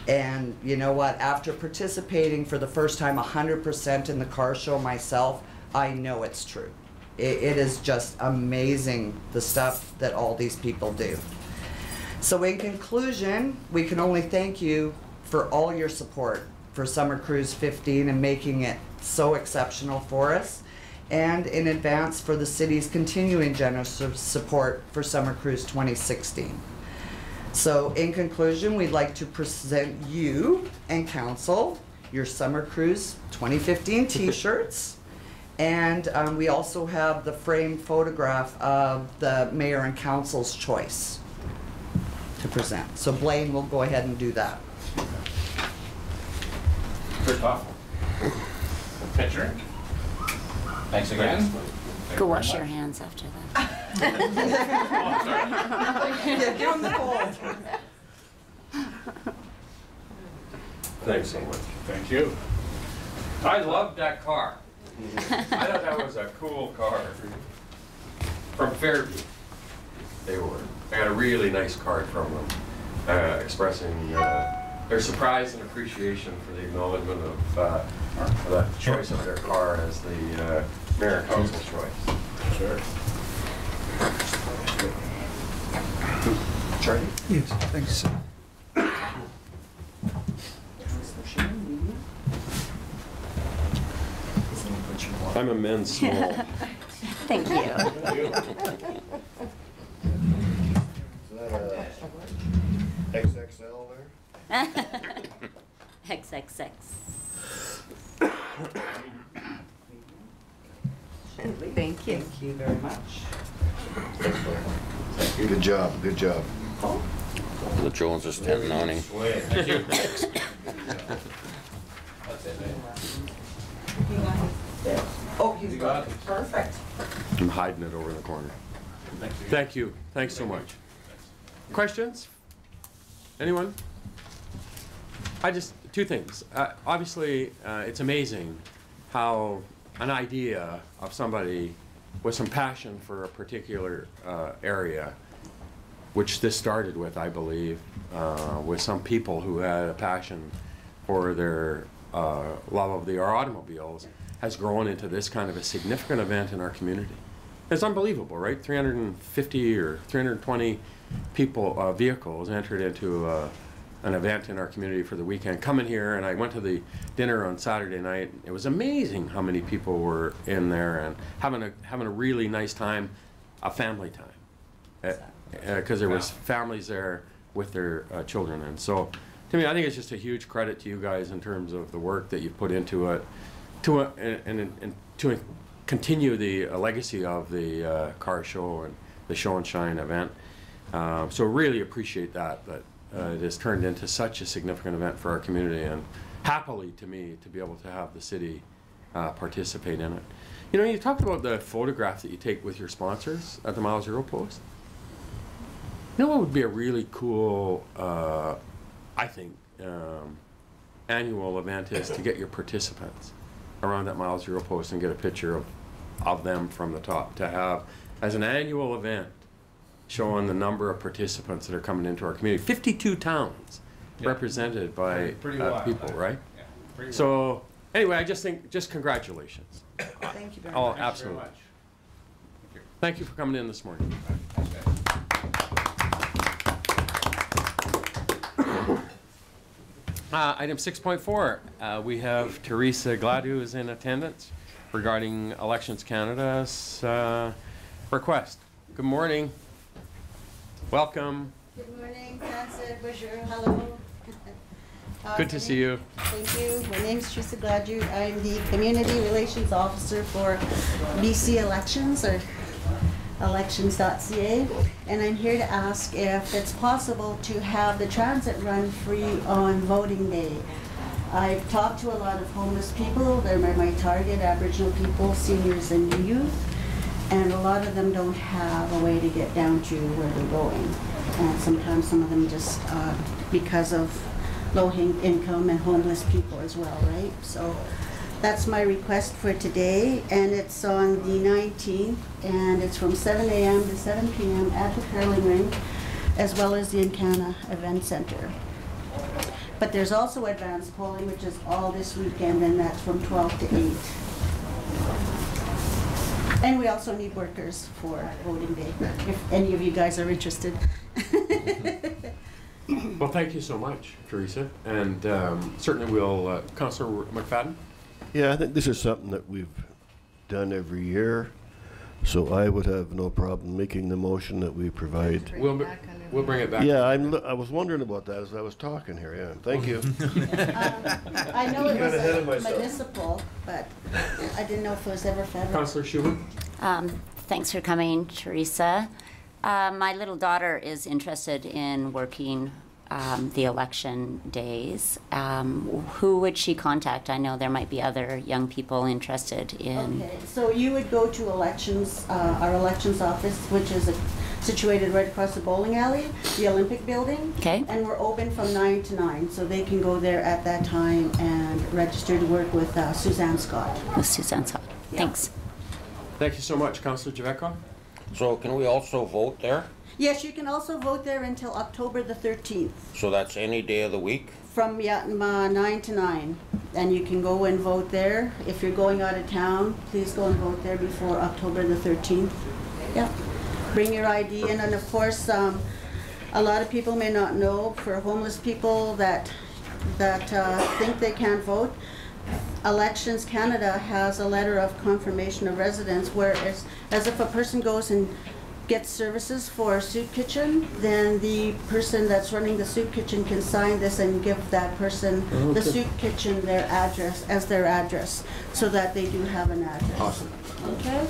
And you know what, after participating for the first time 100% in the car show myself, I know it's true. It is just amazing the stuff that all these people do. So in conclusion, we can only thank you for all your support for Summer Cruise 15 and making it so exceptional for us, and in advance for the city's continuing generous support for Summer Cruise 2016. So in conclusion, we'd like to present you and council your Summer Cruise 2015 t-shirts. And we also have the framed photograph of the mayor and council's choice to present. So Blaine will go ahead and do that. First off, picture. Thanks again. Go wash your hands after that. Yeah, give him the cold. Thanks so much. Thank you. I loved that car. I thought that was a cool car. From Fairview, they were. I got a really nice card from them expressing their surprise and appreciation for the acknowledgement of the choice of their car as the mayor and council choice. Sure. Charlie? Yes, thanks, sir. I'm a men's small. Thank you. Is that a XXL there? XXX. Thank you. Thank you very much. Good job, good job. The Jones is standing on him. Thank you. Oh, he's You got got it. it. Perfect. I'm hiding it over in the corner. Thank you. Thanks so much. Questions? Anyone? Two things. Obviously, it's amazing how an idea of somebody with some passion for a particular area, which this started with, I believe, with some people who had a passion for their love of our automobiles, has grown into this kind of a significant event in our community. It's unbelievable, right? 350 or 320 people, vehicles entered into an event in our community for the weekend. Coming here, and I went to the dinner on Saturday night. It was amazing how many people were in there and having a really nice time, a family time, because there was families there with their children. And so, to me, I think it's just a huge credit to you guys in terms of the work that you've put into it, and to continue the legacy of the car show and the show and shine event. So really appreciate that it has turned into such a significant event for our community, and happily to me to be able to have the city participate in it. You know, you talked about the photograph that you take with your sponsors at the Mile Zero Post. You know what would be a really cool, I think, annual event is to get your participants around that Mile Zero Post and get a picture of them from the top, to have as an annual event showing the number of participants that are coming into our community. 52 towns represented by people, right? Yeah, so anyway, I just think, congratulations. Thank you very Oh, much. absolutely. Thank you for coming in this morning. Item 6.4, we have Teresa Glad, who is in attendance regarding Elections Canada's request. Good morning. Welcome. Good morning, Councillor Bonjour. Hello. Good to see you. Thank you. My name is Teresa Gladue. I'm the Community Relations Officer for BC Elections, or elections.ca, and I'm here to ask if it's possible to have the transit run free on voting day. I've talked to a lot of homeless people. They're my target, Aboriginal people, seniors and youth, and a lot of them don't have a way to get down to where they're going. And sometimes some of them just, because of low income and homeless people as well, right? So that's my request for today, and it's on the 19th, and it's from 7 a.m. to 7 p.m. at the curling rink, as well as the Encana Event Center. But there's also advanced polling, which is all this weekend, and that's from 12 to 8. And we also need workers for voting day, if any of you guys are interested. Well, thank you so much, Teresa. And certainly we'll, Councillor McFadden? Yeah, I think this is something that we've done every year, so I would have no problem making the motion that we provide. We'll bring it back. Yeah, I was wondering about that as I was talking here, yeah. Thank you. I know it Got ahead of was myself. municipal, but I didn't know if it was ever federal. Councillor Schumann? Thanks for coming, Teresa. My little daughter is interested in working the election days. Who would she contact? I know there might be other young people interested in. Okay, so you would go to elections, our elections office, which is situated right across the bowling alley, the Olympic building. Okay. And we're open from 9 to 9, so they can go there at that time and register to work with Suzanne Scott. With Suzanne Scott. Yeah. Thanks. Thank you so much, Councillor Javetkov. So can we also vote there? Yes, you can also vote there until October the 13th. So that's any day of the week? From 9 to 9, and you can go and vote there. If you're going out of town, please go and vote there before October the 13th. Yeah. Bring your ID in, and of course, a lot of people may not know, for homeless people that think they can't vote, Elections Canada has a letter of confirmation of residence, where it's as if a person goes and gets services for a soup kitchen, then the person that's running the soup kitchen can sign this and give that person, the soup kitchen, their address, as their address, so that they do have an address. Awesome. Okay?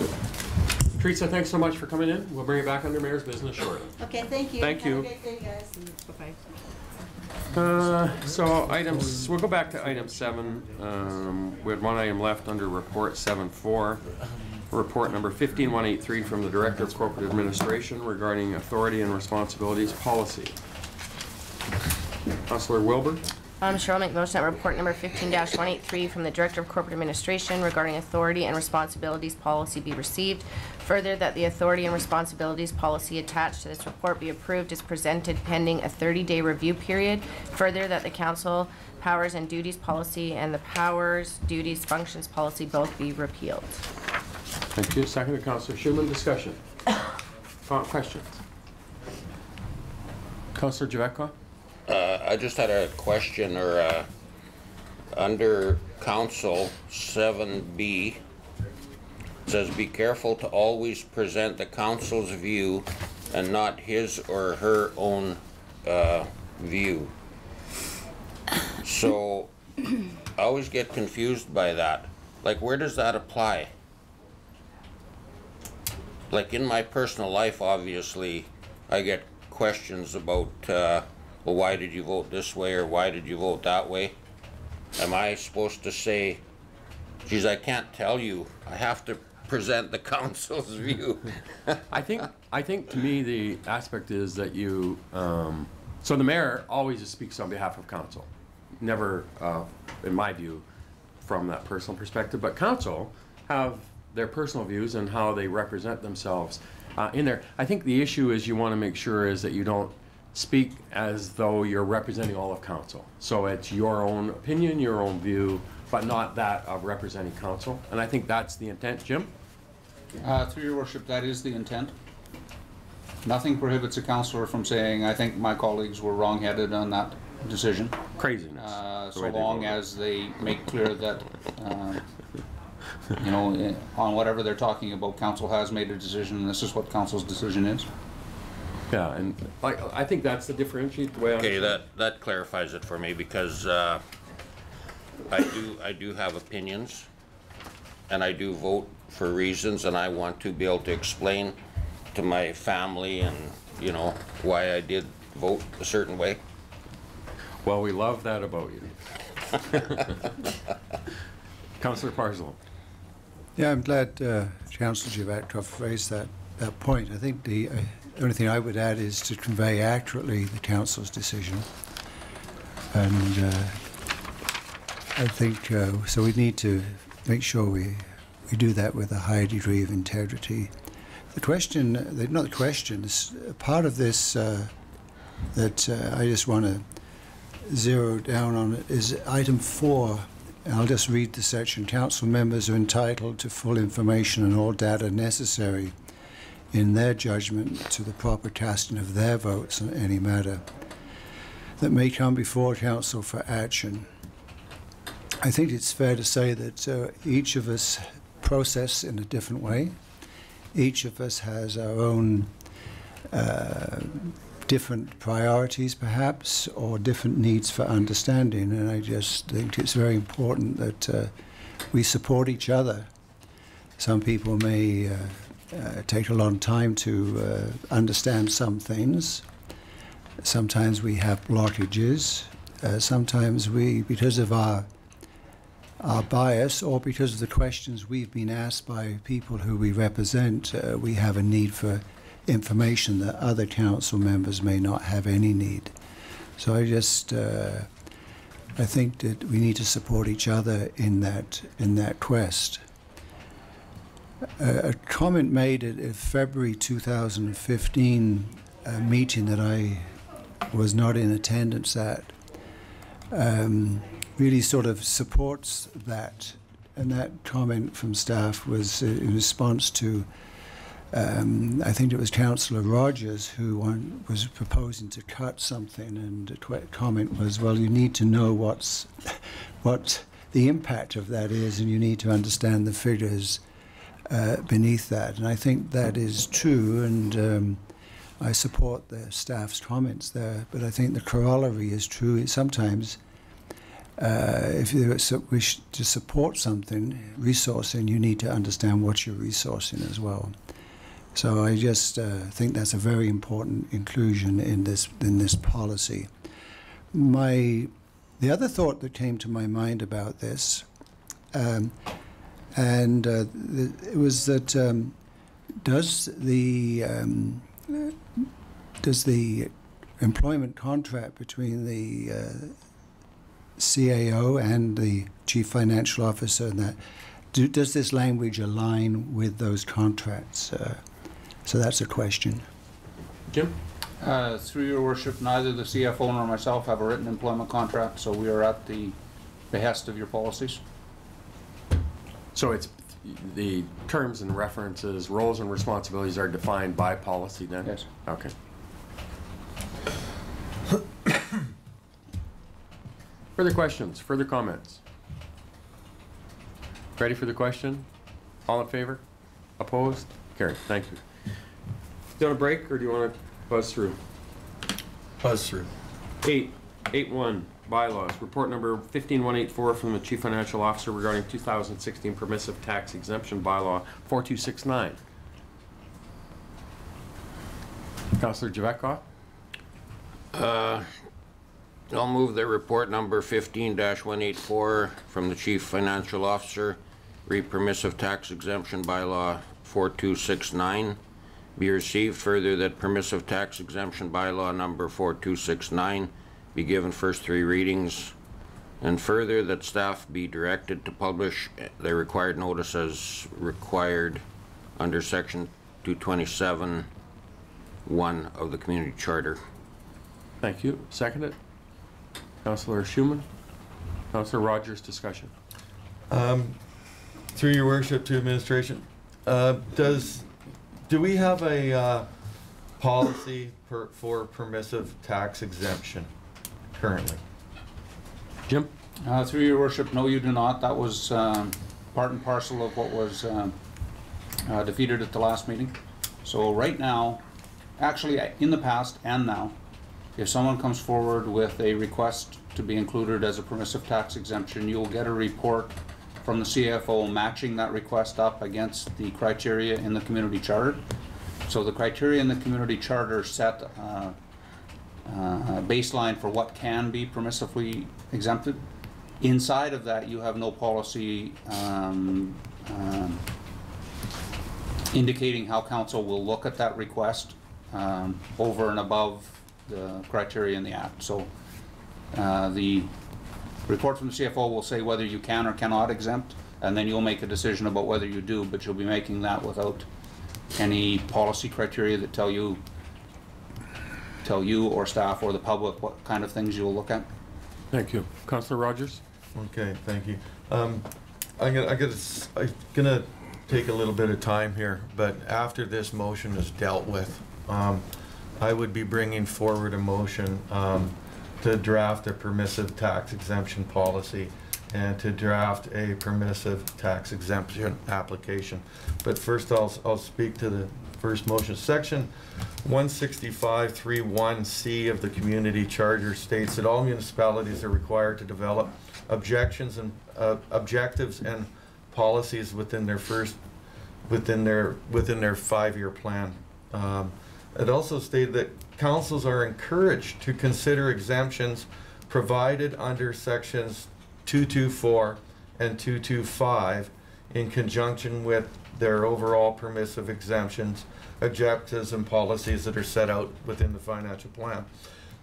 Teresa, thanks so much for coming in. We'll bring it back under Mayor's business shortly. Okay, thank you. Thank you. Have a great day, guys. Bye-bye. So we'll go back to item 7. We had one item left under report 7.4. Report number 15183 from the Director of Corporate Administration regarding authority and responsibilities policy. Councillor Wilbur? Sure, I'll make motion that report number 15-183 from the Director of Corporate Administration regarding authority and responsibilities policy be received. Further, that the authority and responsibilities policy attached to this report be approved as presented pending a 30-day review period. Further, that the Council powers and duties policy and the powers, duties, functions policy both be repealed. Thank you. Second, Councillor Schumann. Discussion. Questions? Councillor Javetkov? I just had a question, or under Council 7B, it says be careful to always present the council's view and not his or her own view. So I always get confused by that. Like, where does that apply? Like, in my personal life, obviously, I get questions about well, why did you vote this way, or why did you vote that way? Am I supposed to say, geez, I can't tell you, I have to present the council's view? I think to me the aspect is that you, so the mayor always speaks on behalf of council. Never, in my view, from that personal perspective, but council have their personal views and how they represent themselves in there. I think the issue is you want to make sure is that you don't speak as though you're representing all of council. So it's your own opinion, your own view, but not that of representing council. And I think that's the intent. Jim? Through your worship, that is the intent. Nothing prohibits a councillor from saying, I think my colleagues were wrong-headed on that decision. Craziness. So long as they make clear that you know, on whatever they're talking about, council has made a decision, and this is what council's decision is. Yeah, and I think that's the differentiate the way I. Okay, that clarifies it for me, because I do have opinions, and I do vote for reasons, and I want to be able to explain to my family and, you know, why I did vote a certain way. Well, we love that about you. Councillor Parslow. Yeah, I'm glad Councillor Javetkov raised that point. I think the only thing I would add is to convey accurately the council's decision. And I think, so we need to make sure we do that with a high degree of integrity. The question, not the question, is part of this that I just want to zero down on it is item 4. I'll just read the section. Council members are entitled to full information and all data necessary in their judgment to the proper casting of their votes on any matter that may come before council for action. I think it's fair to say that each of us process in a different way. Each of us has our own different priorities, perhaps, or different needs for understanding, and I just think it's very important that we support each other. Some people may take a long time to understand some things. Sometimes we have blockages. Sometimes we, because of our bias or because of the questions we've been asked by people who we represent, we have a need for information that other council members may not have any need. So I just, I think that we need to support each other in that quest. A comment made at a February 2015 meeting that I was not in attendance at really sort of supports that. And that comment from staff was in response to I think it was Councillor Rogers who was proposing to cut something, and the comment was, well, you need to know what the impact of that is, and you need to understand the figures beneath that. And I think that is true, and I support the staff's comments there, but I think the corollary is true. Sometimes if you wish to support something, resourcing, you need to understand what you're resourcing as well. So I just think that's a very important inclusion in this policy. The other thought that came to my mind about this, it was that does the employment contract between the CAO and the Chief Financial Officer and that, does this language align with those contracts? So that's a question. Jim? Through your worship, neither the CFO nor myself have a written employment contract, so we are at the behest of your policies. So it's the terms and references, roles and responsibilities are defined by policy then? Yes. Okay. Further questions, further comments? Ready for the question? All in favor? Opposed? Carried. Thank you. Do you want a break or do you want to buzz through? Buzz through. 8.1 bylaws. Report number 15184 from the Chief Financial Officer regarding 2016 permissive tax exemption bylaw 4269. Councillor Javetkov? I'll move that report number 15-184 from the Chief Financial Officer, permissive tax exemption bylaw 4269, be received. Further, that permissive tax exemption bylaw number 4269 be given first 3 readings, and further that staff be directed to publish the required notice as required under section 227(1) of the Community Charter. Thank you. Seconded. Councillor Schumann. Councillor Rogers, discussion. Through your worship to administration, do we have a policy for permissive tax exemption currently? Jim? Through your worship, no, you do not. That was part and parcel of what was defeated at the last meeting. So right now, actually in the past and now, if someone comes forward with a request to be included as a permissive tax exemption, you'll get a report from the CFO matching that request up against the criteria in the community charter. So the criteria in the community charter set a baseline for what can be permissively exempted. Inside of that, you have no policy indicating how council will look at that request over and above the criteria in the act. So the report from the CFO will say whether you can or cannot exempt, and then you'll make a decision about whether you do, but you'll be making that without any policy criteria that tell you or staff or the public what kind of things you'll look at. Thank you. Councillor Rogers? Okay, thank you. I'm gonna take a little bit of time here, but after this motion is dealt with, I would be bringing forward a motion to draft a permissive tax exemption policy and to draft a permissive tax exemption application. But first I'll speak to the first motion. Section 165.31C of the community charter states that all municipalities are required to develop objectives and policies within their 5-year plan. It also stated that councils are encouraged to consider exemptions provided under sections 224 and 225 in conjunction with their overall permissive exemptions, objectives, and policies that are set out within the financial plan.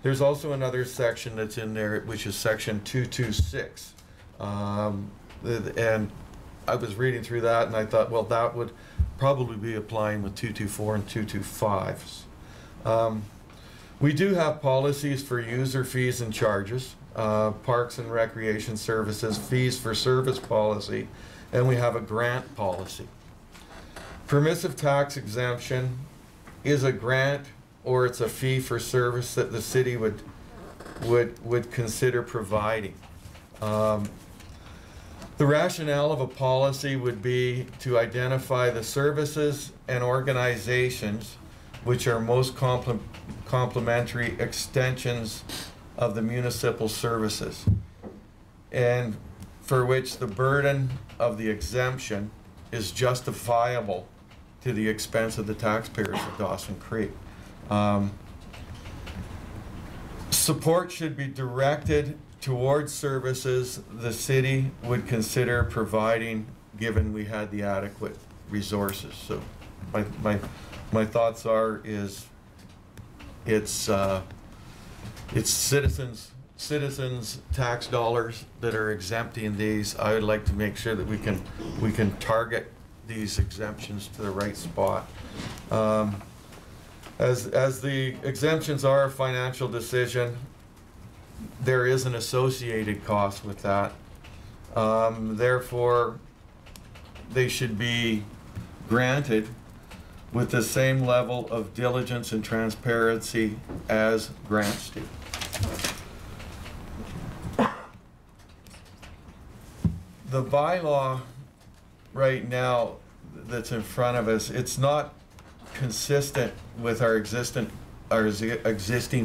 There's also another section that's in there, which is section 226. And I was reading through that and I thought, well, that would probably be applying with 224 and 225s. We do have policies for user fees and charges, parks and recreation services, fees for service policy, and we have a grant policy. Permissive tax exemption is a grant or it's a fee for service that the city would consider providing. The rationale of a policy would be to identify the services and organizations which are most complementary extensions of the municipal services, and for which the burden of the exemption is justifiable to the expense of the taxpayers of Dawson Creek. Support should be directed towards services the city would consider providing given we had the adequate resources. So my thoughts are it's citizens tax dollars that are exempting these. I would like to make sure that we can target these exemptions to the right spot. As the exemptions are a financial decision, there is an associated cost with that. Therefore, they should be granted with the same level of diligence and transparency as grants do. The bylaw right now that's in front of us, it's not consistent with our existing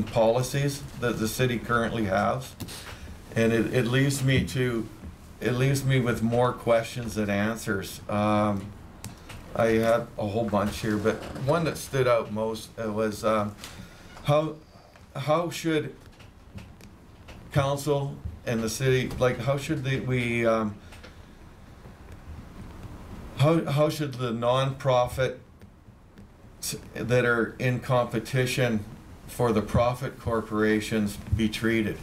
policies that the city currently has, and it leaves me with more questions than answers. I have a whole bunch here, but one that stood out most was how should council and the city, like, how should how should the nonprofit that are in competition for the profit corporations be treated?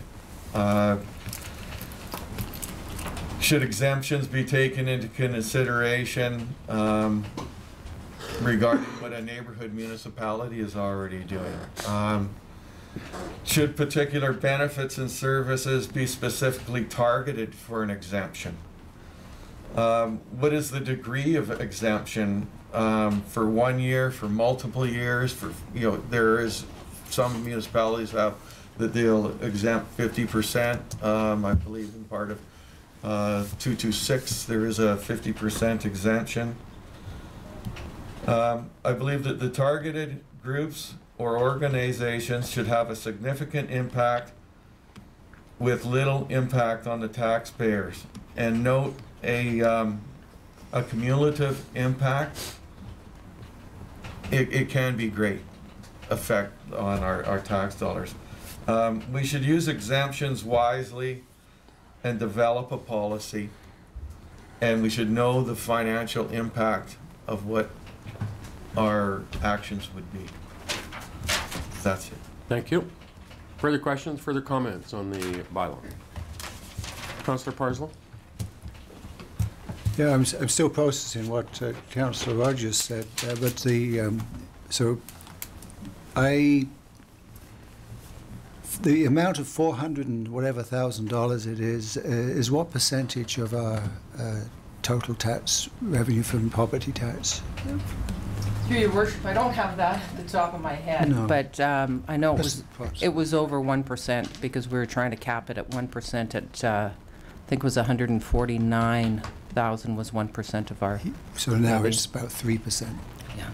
Should exemptions be taken into consideration regarding what a neighborhood municipality is already doing? Should particular benefits and services be specifically targeted for an exemption? What is the degree of exemption for 1 year, for multiple years? For, there is some municipalities have that they'll exempt 50%. I believe in part of 226, there is a 50% exemption. I believe that the targeted groups or organizations should have a significant impact with little impact on the taxpayers. And note a cumulative impact, it can be great effect on our tax dollars. We should use exemptions wisely and develop a policy, and we should know the financial impact of what our actions would be. That's it. Thank you. Further questions, further comments on the bylaw? Councillor Parslow? Yeah, I'm still processing what Councillor Rogers said, but the the amount of 400 and whatever $1,000 it is what percentage of our total tax revenue from property tax? Through your worship, I don't have that at the top of my head, No. but I know it was over 1% because we were trying to cap it at 1% at I think it was 149,000 was 1% of our. So now revenue. it's about 3%. Yeah.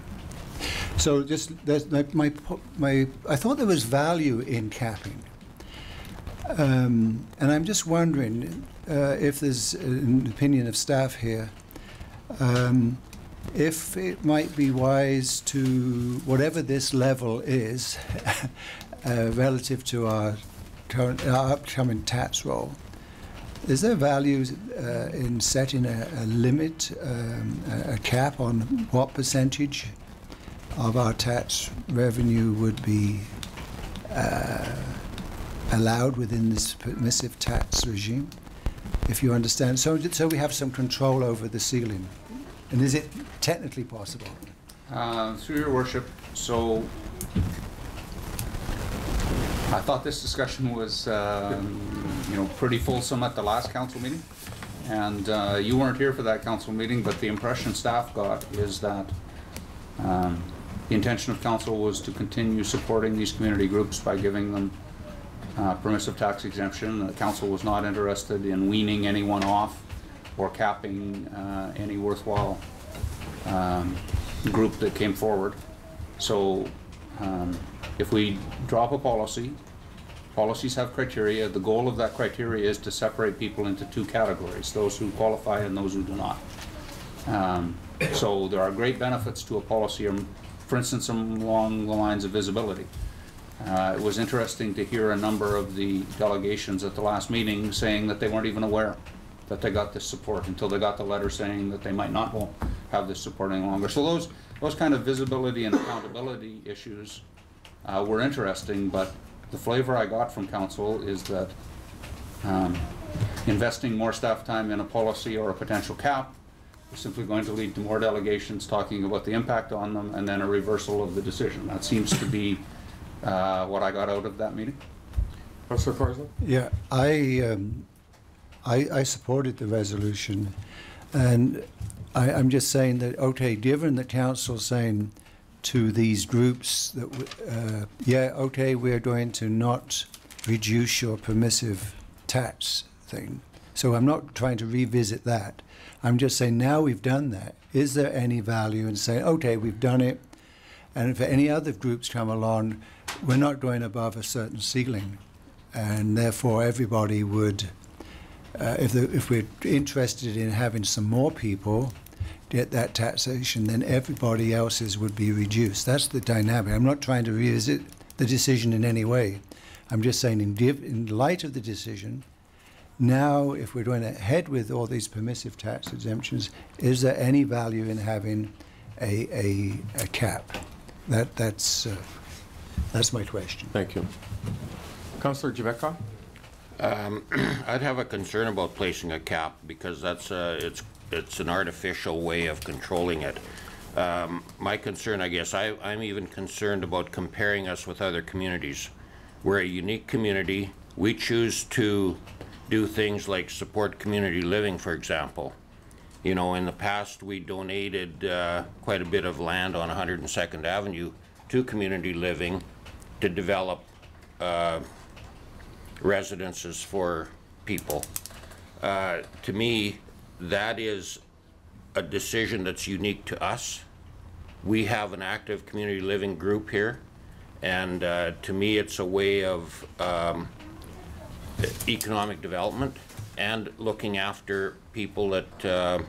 So just I thought there was value in capping, and I'm just wondering if there's an opinion of staff here, if it might be wise to, whatever this level is, relative to our upcoming tax roll, is there value in setting a limit, a cap on what percentage of our tax revenue would be allowed within this permissive tax regime, if you understand? So we have some control over the ceiling. And is it technically possible? Through your worship, so I thought this discussion was pretty fulsome at the last council meeting, and you weren't here for that council meeting, but the impression staff got is that the intention of council was to continue supporting these community groups by giving them permissive tax exemption. The council was not interested in weaning anyone off or capping any worthwhile group that came forward. So if we drop a policy, policies have criteria. The goal of that criteria is to separate people into two categories, those who qualify and those who do not. So there are great benefits to a policy, for instance, along the lines of visibility. It was interesting to hear a number of the delegations at the last meeting saying that they weren't even aware that they got this support until they got the letter saying that they might not have this support any longer. So those kind of visibility and accountability issues were interesting, but the flavor I got from council is that investing more staff time in a policy or a potential cap is simply going to lead to more delegations talking about the impact on them and then a reversal of the decision. That seems to be what I got out of that meeting. Councillor Parslow? Yeah, I supported the resolution, and I'm just saying that, okay, given the council saying to these groups that, we're going to not reduce your permissive tax thing. So I'm not trying to revisit that. I'm just saying now we've done that. Is there any value in saying, okay, we've done it, and if any other groups come along, we're not going above a certain ceiling, and therefore everybody would, if we're interested in having some more people get that taxation, then everybody else's would be reduced. That's the dynamic. I'm not trying to revisit the decision in any way. I'm just saying in light of the decision, now if we're going to head with all these permissive tax exemptions, is there any value in having a cap? That's my question. Thank you. Councillor Javeka? I'd have a concern about placing a cap because that's it's an artificial way of controlling it. My concern, I guess, I'm even concerned about comparing us with other communities. We're a unique community. We choose to do things like support community living, for example. You know, in the past we donated quite a bit of land on 102nd Avenue to community living to develop residences for people. to me, that is a decision that's unique to us. We have an active community living group here, and to me it's a way of economic development and looking after people that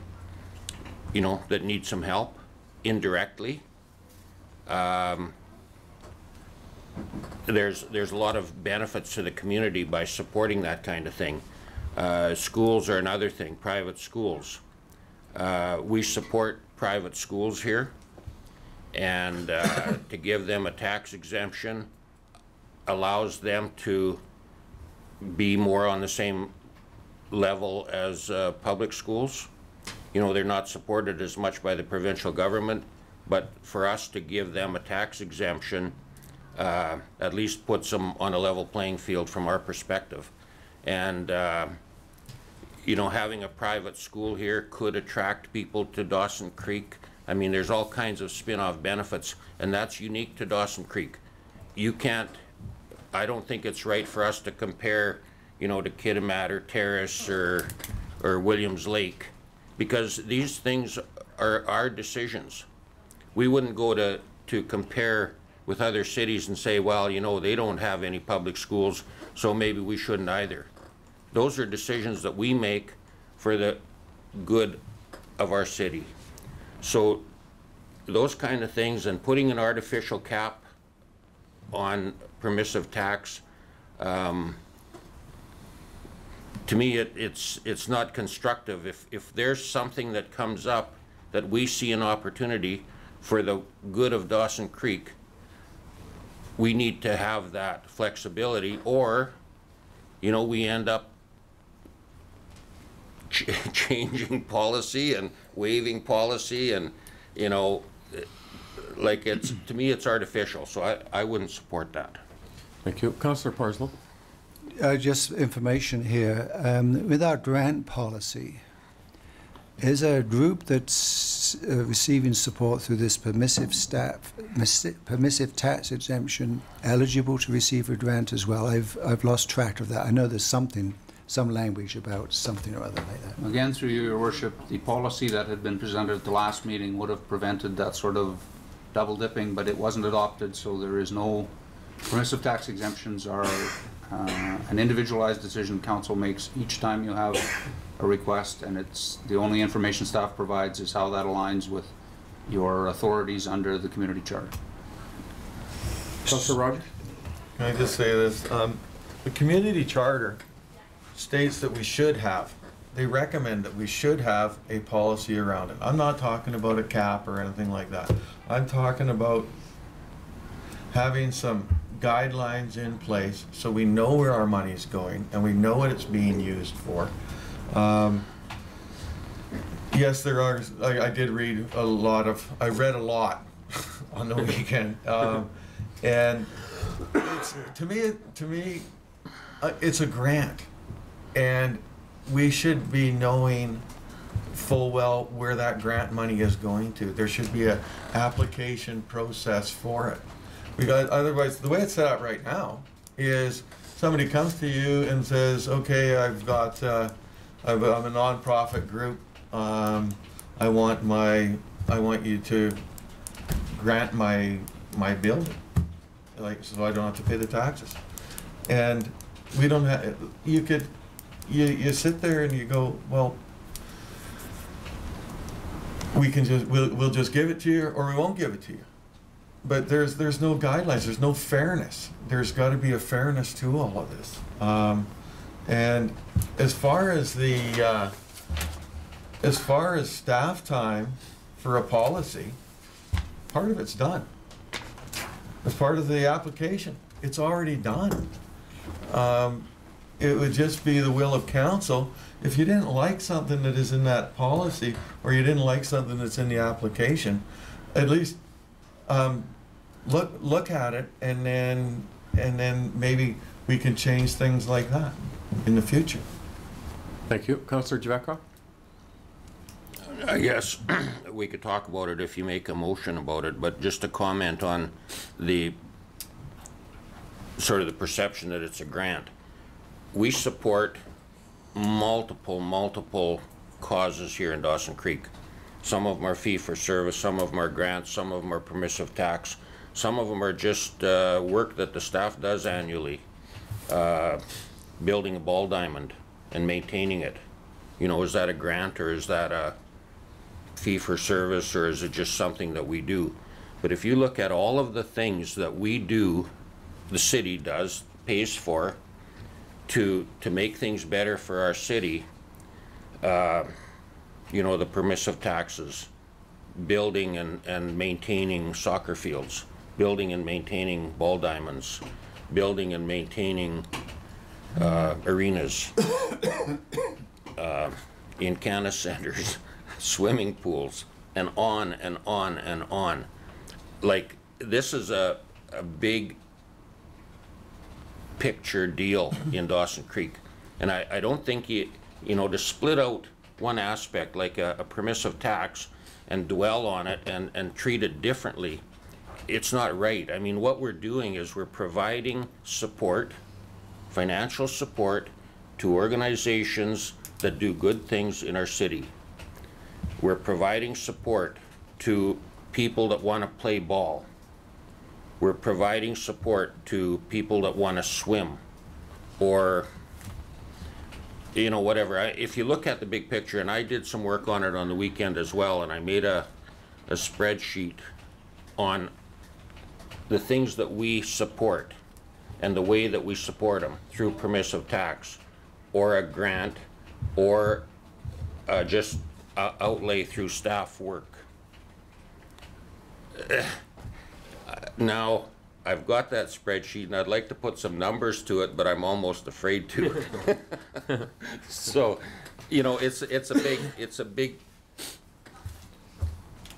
you know, that need some help indirectly. There's a lot of benefits to the community by supporting that kind of thing. Schools are another thing, private schools. We support private schools here, and to give them a tax exemption allows them to be more on the same level as public schools. You know, they're not supported as much by the provincial government, but for us to give them a tax exemption at least puts them on a level playing field from our perspective. And you know, having a private school here could attract people to Dawson Creek. I mean, there's all kinds of spin-off benefits, and that's unique to Dawson Creek. You can't, I don't think it's right for us to compare, you know, to Kitimat or Terrace or Williams Lake, because these things are our decisions. We wouldn't go to compare with other cities and say, well, you know, they don't have any public schools, so maybe we shouldn't either. Those are decisions that we make for the good of our city. So those kind of things, and putting an artificial cap on permissive tax, to me it's not constructive. If there's something that comes up that we see an opportunity for the good of Dawson Creek, we need to have that flexibility, or, you know, we end up changing policy and waiving policy, and, you know, like, it's, to me, it's artificial, so I wouldn't support that. Thank you. Councillor Parslow. Just information here. With our grant policy, is a group that's receiving support through this permissive tax exemption eligible to receive a grant as well? I've lost track of that. I know there's something, some language about something or other like that. Again, through your worship, the policy that had been presented at the last meeting would have prevented that sort of double dipping, but it wasn't adopted, so there is no permissive tax exemptions. Are an individualized decision council makes each time you have a request, and it's the only information staff provides is how that aligns with your authorities under the community charter. Councillor Rogers. Can I just say this? The community charter states that we should have, they recommend that we should have a policy around it. I'm not talking about a cap or anything like that. I'm talking about having some guidelines in place so we know where our money's going and we know what it's being used for. Yes, there are, I did read a lot of, I read a lot on the weekend. And it's, to me, it's a grant. And we should be knowing full well where that grant money is going to. There should be an application process for it. Otherwise, the way it's set up right now is somebody comes to you and says, okay, I'm a nonprofit group. I want you to grant my building, like, so I don't have to pay the taxes. And we don't have, you sit there and you go, well, we'll just give it to you, or we won't give it to you. But there's no guidelines, there's no fairness. There's got to be a fairness to all of this. And as far as staff time for a policy, part of it's done. As part of the application, it's already done. It would just be the will of council. If you didn't like something that is in that policy, or you didn't like something that's in the application, at least look at it, and then maybe we can change things like that in the future. Thank you. Councillor Javekov. I guess we could talk about it if you make a motion about it, but just to comment on the sort of the perception that it's a grant. We support multiple causes here in Dawson Creek. Some of them are fee-for-service, some of them are grants, some of them are permissive tax, some of them are just work that the staff does annually, building a ball diamond and maintaining it. You know, is that a grant, or is that a fee-for-service, or is it just something that we do? But if you look at all of the things that we do, the city does, pays for, to make things better for our city, you know, the permissive taxes, building and maintaining soccer fields, building and maintaining ball diamonds, building and maintaining arenas, in-canna centers, swimming pools, and on and on and on. Like, this is a big picture deal in Dawson Creek. And I don't think you know, to split out one aspect like a permissive tax and dwell on it and treat it differently, it's not right. I mean, what we're doing is we're providing support, financial support, to organizations that do good things in our city. We're providing support to people that want to play ball. We're providing support to people that want to swim, or, you know, whatever. If you look at the big picture, and I did some work on it on the weekend as well, and I made a spreadsheet on the things that we support and the way that we support them through permissive tax, or a grant, or just outlay through staff work. Now, I've got that spreadsheet and I'd like to put some numbers to it, but I'm almost afraid to. So, you know, it's a big,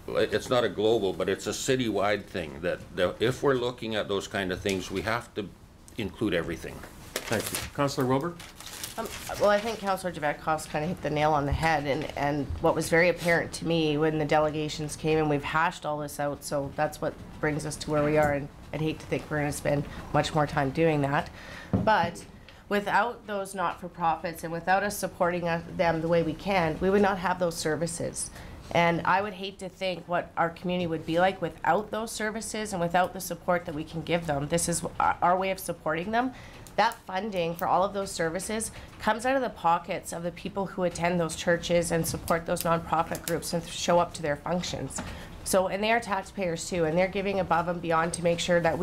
it's not a global, but it's a citywide thing that if we're looking at those kind of things, we have to include everything. Thank you. Councillor Wilbur? Well, I think Councillor Javetkov's kind of hit the nail on the head, and what was very apparent to me when the delegations came, and we've hashed all this out, so that's what brings us to where we are, and I'd hate to think we're going to spend much more time doing that. But without those not-for-profits and without us supporting them the way we can, we would not have those services. And I would hate to think what our community would be like without those services and without the support that we can give them. This is our way of supporting them. That funding for all of those services comes out of the pockets of the people who attend those churches and support those nonprofit groups and show up to their functions. So, and they are taxpayers too, and they're giving above and beyond to make sure that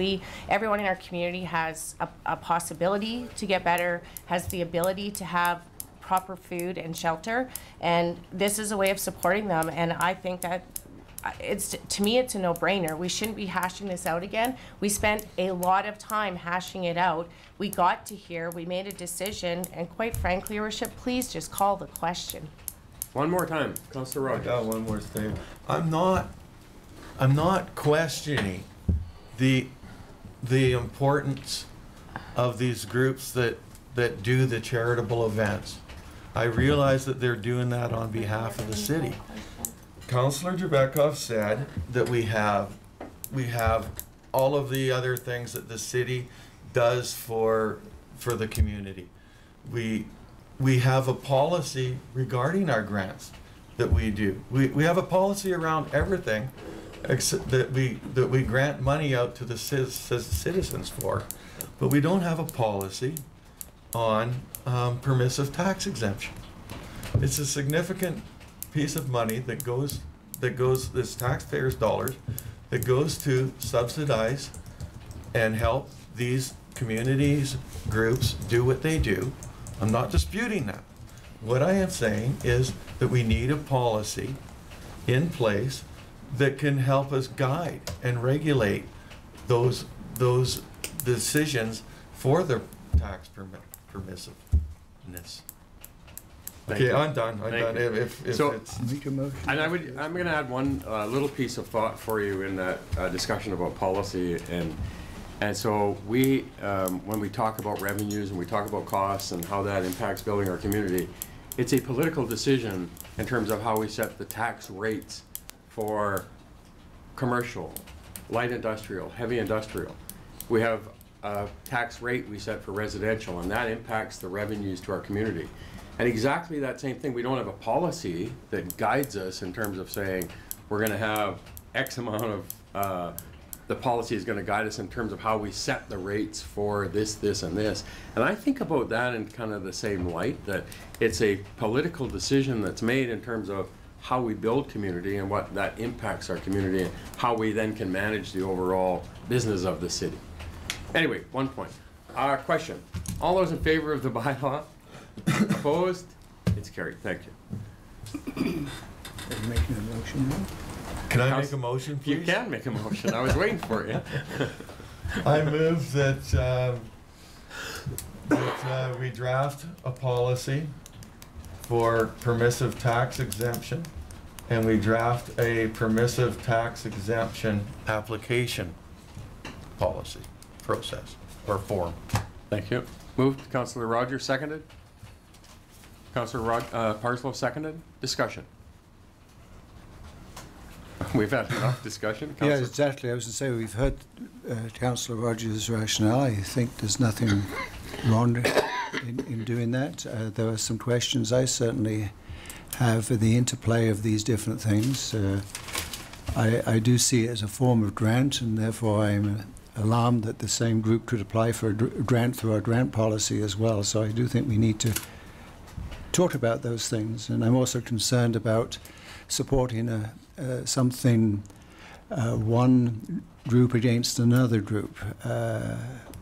everyone in our community has a possibility to get better, has the ability to have proper food and shelter, and this is a way of supporting them. And I think that to me, it's a no-brainer. We shouldn't be hashing this out again. We spent a lot of time hashing it out. We got to here, we made a decision, and quite frankly, Your Worship, please just call the question. One more time, Councillor Rogers. I got one more thing. I'm not questioning the importance of these groups that do the charitable events. I realize that they're doing that on behalf of the city. Councillor Javetkov said that we have all of the other things that the city does for the community. We have a policy regarding our grants that we do. We have a policy around everything except that we grant money out to the citizens for, but we don't have a policy on permissive tax exemption. It's a significant piece of money that goes, this taxpayers' dollars, that goes to subsidize and help these communities, groups do what they do. I'm not disputing that. What I am saying is that we need a policy in place that can help us guide and regulate those decisions for the tax permissiveness. Okay, I'm done. I'm done. If it's and I'm going to add one little piece of thought for you in that discussion about policy, and so we when we talk about revenues and we talk about costs and how that impacts building our community, it's a political decision in terms of how we set the tax rates for commercial, light industrial, heavy industrial. We have a tax rate we set for residential, and that impacts the revenues to our community. And exactly that same thing, we don't have a policy that guides us in terms of saying, we're gonna have X amount of, the policy is gonna guide us in terms of how we set the rates for this, this, and this. And I think about that in kind of the same light, that it's a political decision that's made in terms of how we build community and what that impacts our community, and how we then can manage the overall business of the city. Anyway, one point. Question. All those in favor of the bylaw? Opposed? It's carried. Thank you. Are you making a motion now? Can I make a motion, please? You can make a motion. I was waiting for you. I move that, we draft a policy for permissive tax exemption, and we draft a permissive tax exemption application policy, process, or form. Thank you. Moved. Councillor Rogers, seconded. Councillor Parslow, seconded. Discussion. We've had enough discussion. Yeah, exactly. I was going to say, we've heard Councillor Rogers' rationale. I think there's nothing wrong in doing that. There are some questions I certainly have for the interplay of these different things. I do see it as a form of grant, and therefore I'm alarmed that the same group could apply for a grant through our grant policy as well. So I do think we need to talk about those things. And I'm also concerned about supporting something, one group against another group,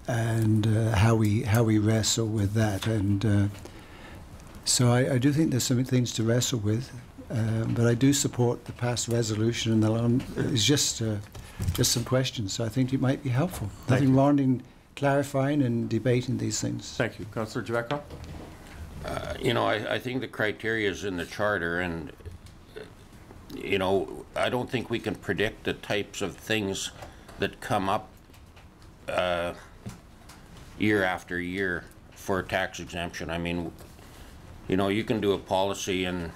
and how we wrestle with that. And so I do think there's some things to wrestle with, but I do support the past resolution, and it's just some questions. So I think it might be helpful. Nothing wrong in clarifying and debating these things. Thank you. Councillor Javeco? You know, I think the criteria is in the charter, and you know, I don't think we can predict the types of things that come up year after year for tax exemption. I mean, you know, you can do a policy and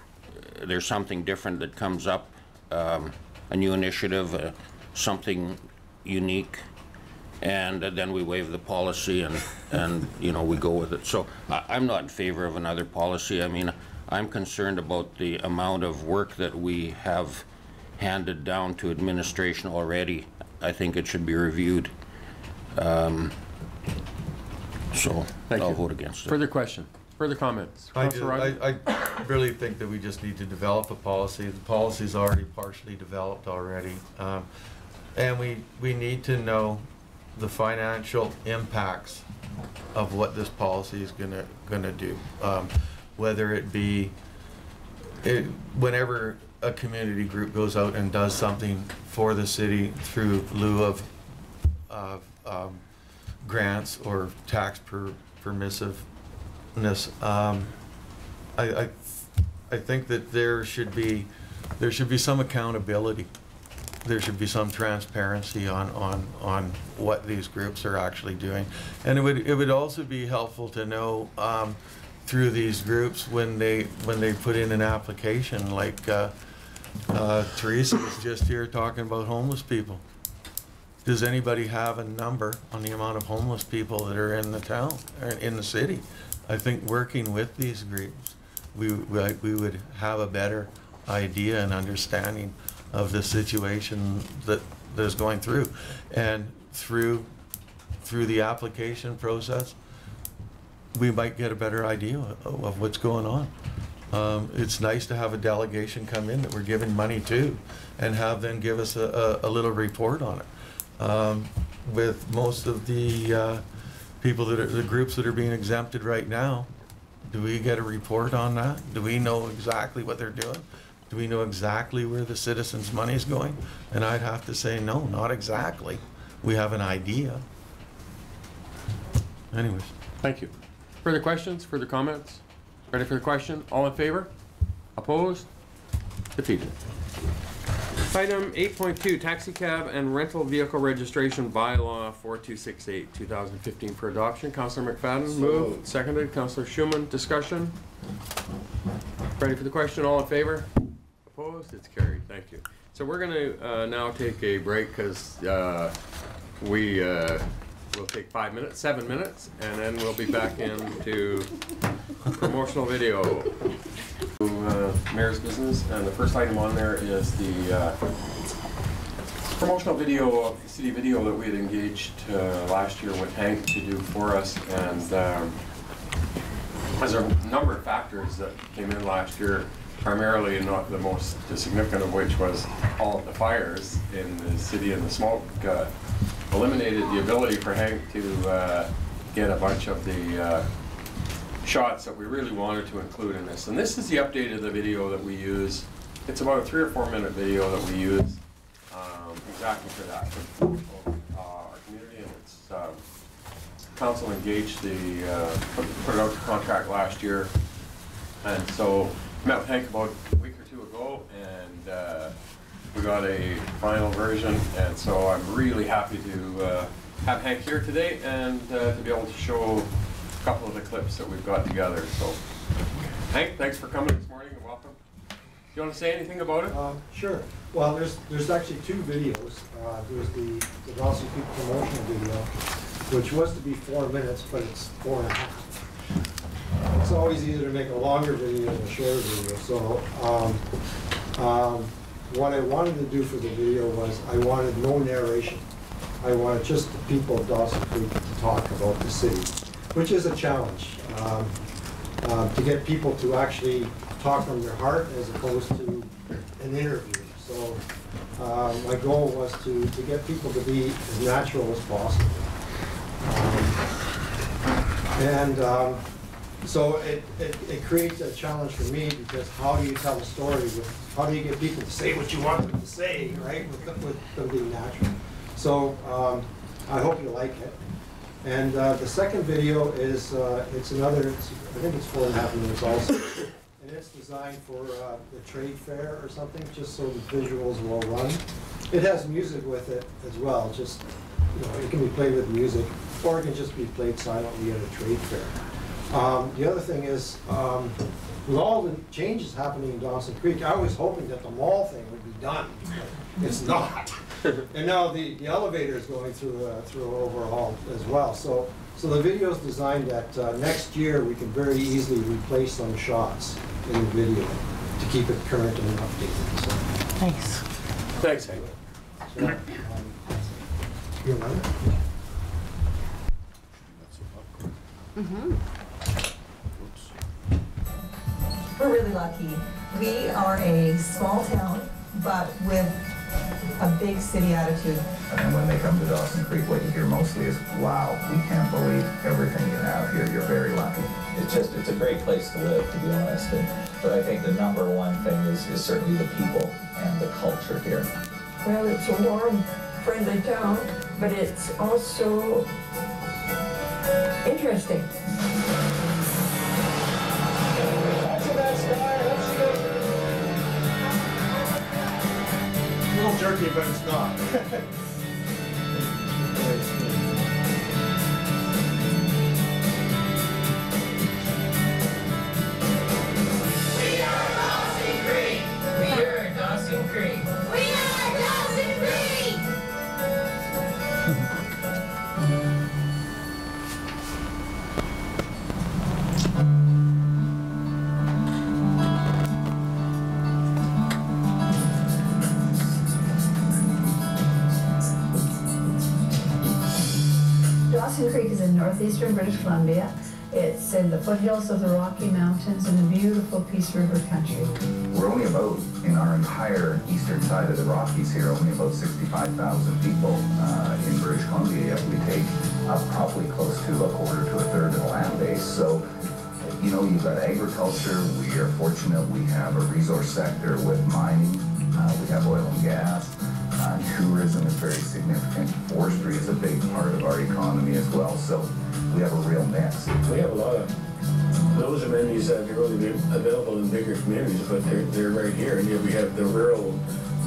there's something different that comes up, a new initiative, something unique, and then we waive the policy and you know, we go with it. So I'm not in favor of another policy. I mean, I'm concerned about the amount of work that we have handed down to administration already. I think it should be reviewed. So I'll vote against it. Further question? Further comments? I really think that we just need to develop a policy. The policy's already partially developed already. And we need to know the financial impacts of what this policy is gonna do. Whether it be whenever a community group goes out and does something for the city through lieu of grants or tax permissiveness, I think that there should be some accountability. There should be some transparency on what these groups are actually doing, and it would also be helpful to know through these groups when they put in an application, like Teresa was just here talking about homeless people. Does anybody have a number on the amount of homeless people that are in the town, or in the city? I think working with these groups, we would have a better idea and understanding of the situation that is going through, and through the application process, we might get a better idea of what's going on. It's nice to have a delegation come in that we're giving money to and have them give us a little report on it. With most of the people the groups that are being exempted right now, do we get a report on that? Do we know exactly what they're doing? Do we know exactly where the citizens' money is going? And I'd have to say, no, not exactly. We have an idea. Anyways. Thank you. Further questions? Further comments? Ready for the question? All in favor? Opposed? Defeated. Item 8.2, taxi cab and rental vehicle registration bylaw 4268, 2015 for adoption. Councillor McFadden, moved. Seconded. Councillor Schumann, discussion. Ready for the question? All in favor? Opposed? It's carried. Thank you. So we're going to now take a break because we we'll take 5 minutes, 7 minutes, and then we'll be back into promotional video. Mayor's business, and the first item on there is the promotional video of the city video that we had engaged last year with Hank to do for us. And there's a number of factors that came in last year, primarily, and not the most significant of which was all of the fires in the city, and the smoke eliminated the ability for Hank to get a bunch of the shots that we really wanted to include in this. And this is the update of the video that we use. It's about a 3 or 4 minute video that we use exactly for that, for our community. And it's council engaged put it out to contract last year. And so I met with Hank about a week or two ago, and we got a final version. And so I'm really happy to have Hank here today, and to be able to show a couple of the clips that we've got together. So Hank, thanks for coming this morning, and welcome. Do you want to say anything about it? Sure. Well, there's actually 2 videos. There's the Dawson Creek promotional video, which was to be 4 minutes, but it's 4.5. It's always easier to make a longer video than a shorter video. So what I wanted to do for the video was I wanted no narration. I wanted just the people of Dawson Creek to talk about the city, which is a challenge, to get people to actually talk from their heart as opposed to an interview. So my goal was to get people to be as natural as possible. So it creates a challenge for me, because how do you tell a story how do you get people to say what you want them to say, right, with them being natural? So I hope you like it. And the second video is, I think it's 4.5 minutes also. And it's designed for the trade fair or something, just so the visuals will run. It has music with it as well, just, it can be played with music, or it can just be played silently at a trade fair. The other thing is, with all the changes happening in Dawson Creek, I was hoping that the mall thing would be done, but it's not. And now the elevator is going through an overhaul as well. So the video is designed that next year we can very easily replace some shots in the video to keep it current and updated. So. Nice. Thanks, Hank. So, your letter? We're really lucky. We are a small town, but with a big city attitude. And when they come to Dawson Creek, what you hear mostly is, wow, we can't believe everything you have here. You're very lucky. It's a great place to live, to be honest. But I think the number one thing is certainly the people and the culture here. Well, it's a warm, friendly town, but it's also interesting. A little jerky, but it's not. We are Dawson Creek! We are Dawson Creek! We are Dawson Creek! Dawson Creek is in northeastern British Columbia. It's in the foothills of the Rocky Mountains in the beautiful Peace River country. We're only about, in our entire eastern side of the Rockies here, only about 65,000 people in British Columbia. Yet we take up probably close to a quarter to a third of the land base. So, you've got agriculture. We are fortunate we have a resource sector with mining. We have oil and gas. Tourism is very significant. Forestry is a big part of our economy as well. So we have a real mix. We have a lot of those amenities that are only available in bigger communities, but they're right here. And yet we have the rural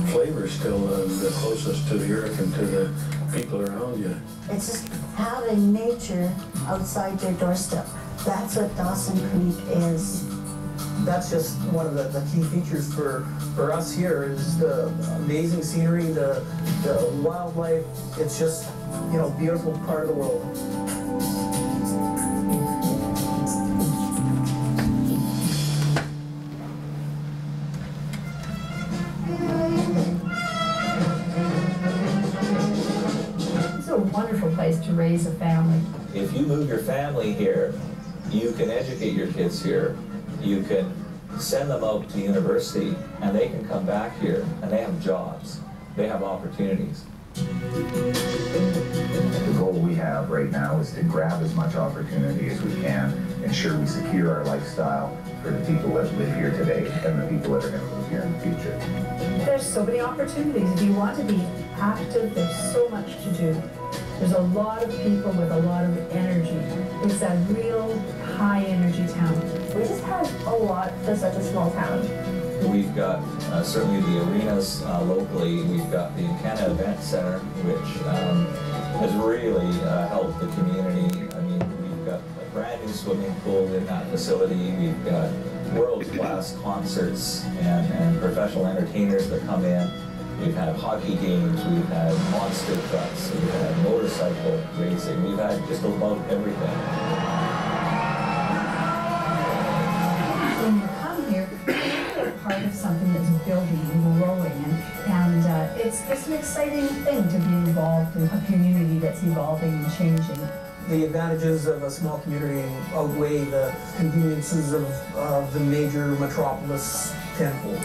flavor still the closest to the earth and to the people around you. It's just having nature outside your doorstep. That's what Dawson Creek is. That's just one of the key features for us here is the amazing scenery, the wildlife. It's just you know, beautiful part of the world. It's a wonderful place to raise a family. If you move your family here, you can educate your kids here, you can send them out to university, and they can come back here, and they have jobs, they have opportunities. The goal we have right now is to grab as much opportunity as we can, ensure we secure our lifestyle for the people that live here today and the people that are going to live here in the future. There's so many opportunities. If you want to be active, there's so much to do. There's a lot of people with a lot of energy. It's a real high energy town. We just have a lot for such a small town. We've got certainly the arenas locally. We've got the Encana Event Center, which has really helped the community. I mean, we've got a brand new swimming pool in that facility. We've got world-class concerts and professional entertainers that come in. We've had hockey games, we've had monster trucks, we've had motorcycle racing, we've had just about everything. When you come here, you're part of something that's building and growing, and it's an exciting thing to be involved in a community that's evolving and changing. The advantages of a small community outweigh the conveniences of the major metropolis tenfold.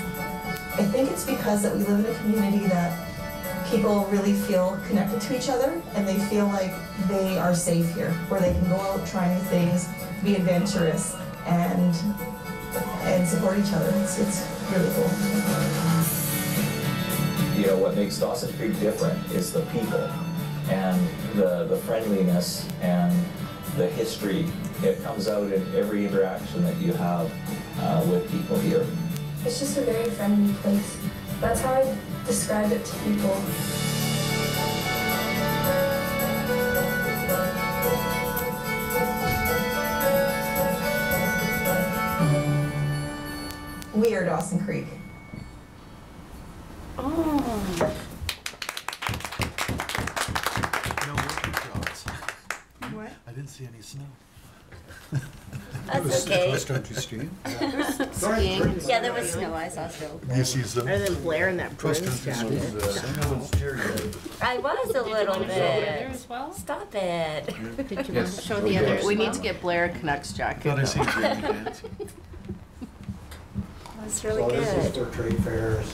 I think it's because that we live in a community that people really feel connected to each other, and they feel like they are safe here, where they can go out, try new things, be adventurous, and support each other. It's really cool. You know, what makes Dawson Creek different is the people and the friendliness and the history. It comes out in every interaction that you have with people here. It's just a very friendly place. That's how I describe it to people. We are Dawson Creek. Oh. What? I didn't see any snow. That's okay. Cross-country skiing? Skiing. Yeah, there was snow. I saw snow. You see some? Other than Blair in that broom jacket. I was a little bit. There as well? Stop it. Did you want to show the others? We need to get Blair a Canucks jacket. Thought I seen Jamie dancing. That's really So good. this is for trade fairs.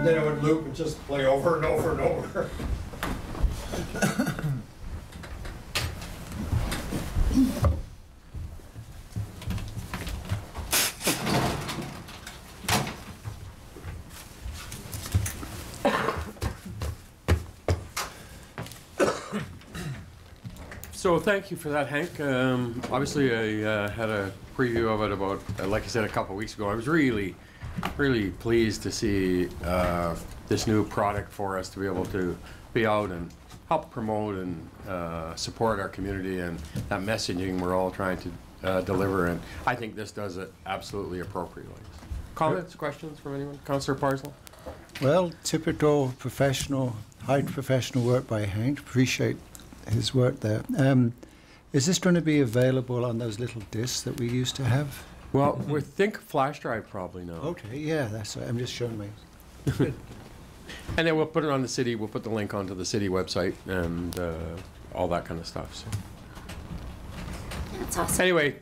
then it would loop and just play over and over and over. So thank you for that, Hank. Obviously, I had a preview of it about, like I said, a couple weeks ago. I was really pleased to see this new product for us to be able to be out and help promote and support our community and that messaging we're all trying to deliver. And I think this does it absolutely appropriately. Comments, questions from anyone? Councillor Parslow? Well, typical professional, high professional work by Hank. Appreciate his work there. Is this going to be available on those little discs that we used to have? Well, we think flash drive probably now. Okay, yeah, that's right. I'm just showing me. And then we'll put it on the city, we'll put the link onto the city website and all that kind of stuff. So. That's awesome. Anyway,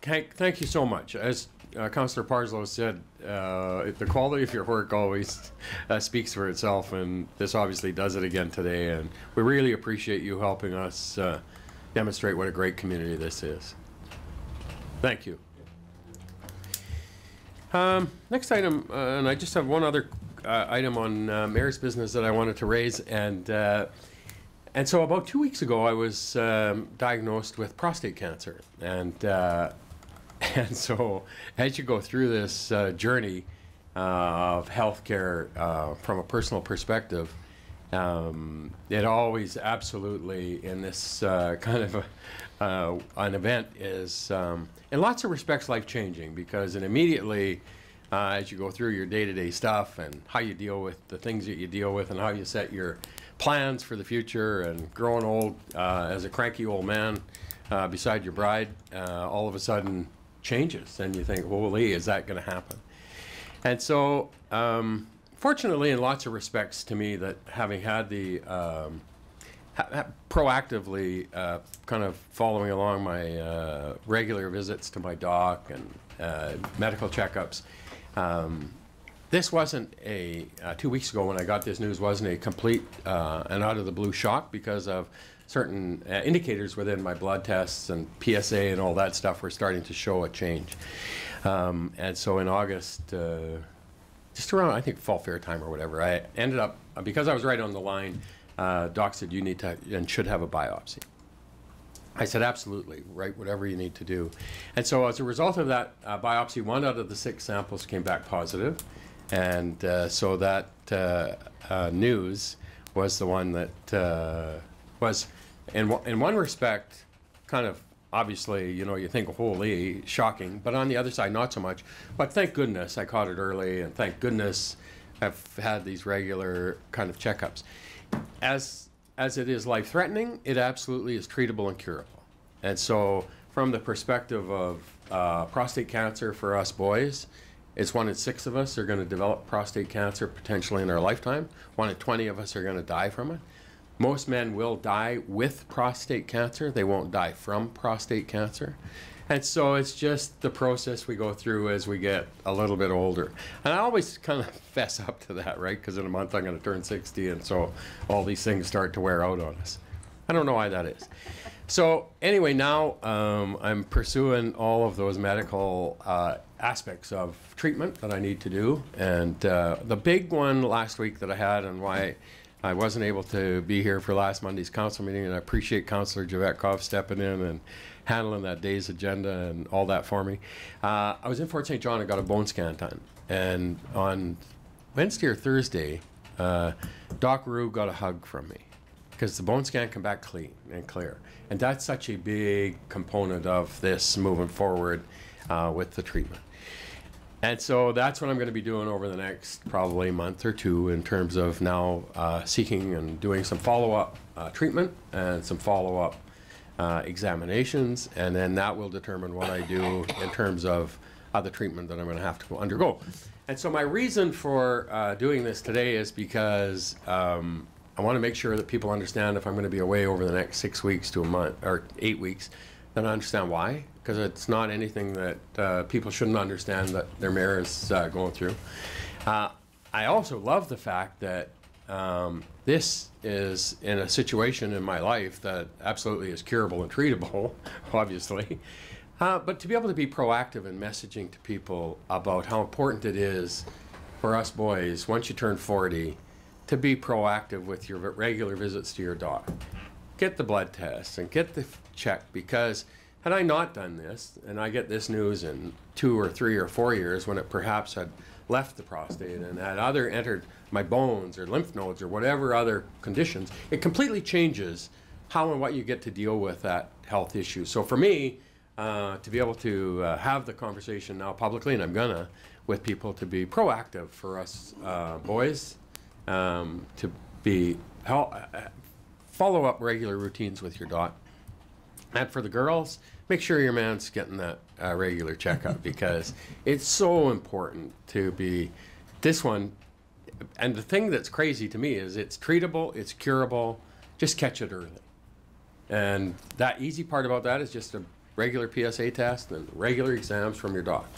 Hank, thank you so much. As Councillor Parslow said, the quality of your work always speaks for itself, and this obviously does it again today. And we really appreciate you helping us demonstrate what a great community this is. Thank you. Next item, and I just have one other item on Mayor's business that I wanted to raise, and so about 2 weeks ago I was diagnosed with prostate cancer, and so as you go through this journey of healthcare from a personal perspective, it always absolutely in this kind of an event is in lots of respects life-changing, because immediately as you go through your day-to-day stuff and how you deal with the things that you deal with and how you set your plans for the future, and growing old as a cranky old man beside your bride all of a sudden changes, and you think, holy, is that going to happen? And so fortunately, in lots of respects to me, that having had the proactively kind of following along my regular visits to my doc and medical checkups, this wasn't a 2 weeks ago when I got this news wasn't a complete and out of the blue shock, because of certain indicators within my blood tests and PSA and all that stuff were starting to show a change. And so in August, just around, I think, fall fair time or whatever, I ended up, because I was right on the line, doc said, you need to and should have a biopsy. I said, absolutely, right, whatever you need to do. And so as a result of that biopsy, 1 out of the 6 samples came back positive. And so that news was the one that was, in one respect, kind of, obviously, you know, you think, holy, shocking, but on the other side, not so much. But thank goodness I caught it early, and thank goodness I've had these regular kind of checkups. As it is life-threatening, it absolutely is treatable and curable. And so from the perspective of prostate cancer for us boys, it's 1 in 6 of us are going to develop prostate cancer potentially in our lifetime. 1 in 20 of us are going to die from it. Most men will die with prostate cancer. They won't die from prostate cancer. And so it's just the process we go through as we get a little bit older. And I always kind of fess up to that, right? Because in a month I'm going to turn 60, and so all these things start to wear out on us. I don't know why that is. So anyway, now I'm pursuing all of those medical aspects of treatment that I need to do. And the big one last week that I had, and why I wasn't able to be here for last Monday's council meeting, and I appreciate Councillor Javetkov stepping in and handling that day's agenda and all that for me. I was in Fort St. John and got a bone scan done. And on Wednesday or Thursday, Doc Rue got a hug from me, because the bone scan came back clean and clear. And that's such a big component of this moving forward with the treatment. And so that's what I'm going to be doing over the next probably month or 2 in terms of now seeking and doing some follow-up treatment and some follow-up examinations, and then that will determine what I do in terms of the treatment that I'm going to have to undergo. And so my reason for doing this today is because I want to make sure that people understand, if I'm going to be away over the next 6 weeks to a month, or 8 weeks, then I understand why. Because it's not anything that people shouldn't understand that their mayor is going through. I also love the fact that this is in a situation in my life that absolutely is curable and treatable, obviously. But to be able to be proactive in messaging to people about how important it is for us boys, once you turn 40, to be proactive with your regular visits to your doc. Get the blood tests and get the check, because had I not done this, and I get this news in 2 or 3 or 4 years when it perhaps had left the prostate and had either entered my bones or lymph nodes or whatever other conditions, it completely changes how and what you get to deal with that health issue. So for me, to be able to have the conversation now publicly, and I'm gonna, with people, to be proactive for us boys, to be follow up regular routines with your doc. And for the girls, make sure your man's getting that regular checkup, because it's so important to be this one. And the thing that's crazy to me is it's treatable, it's curable, just catch it early. And that easy part about that is just a regular PSA test and regular exams from your doc.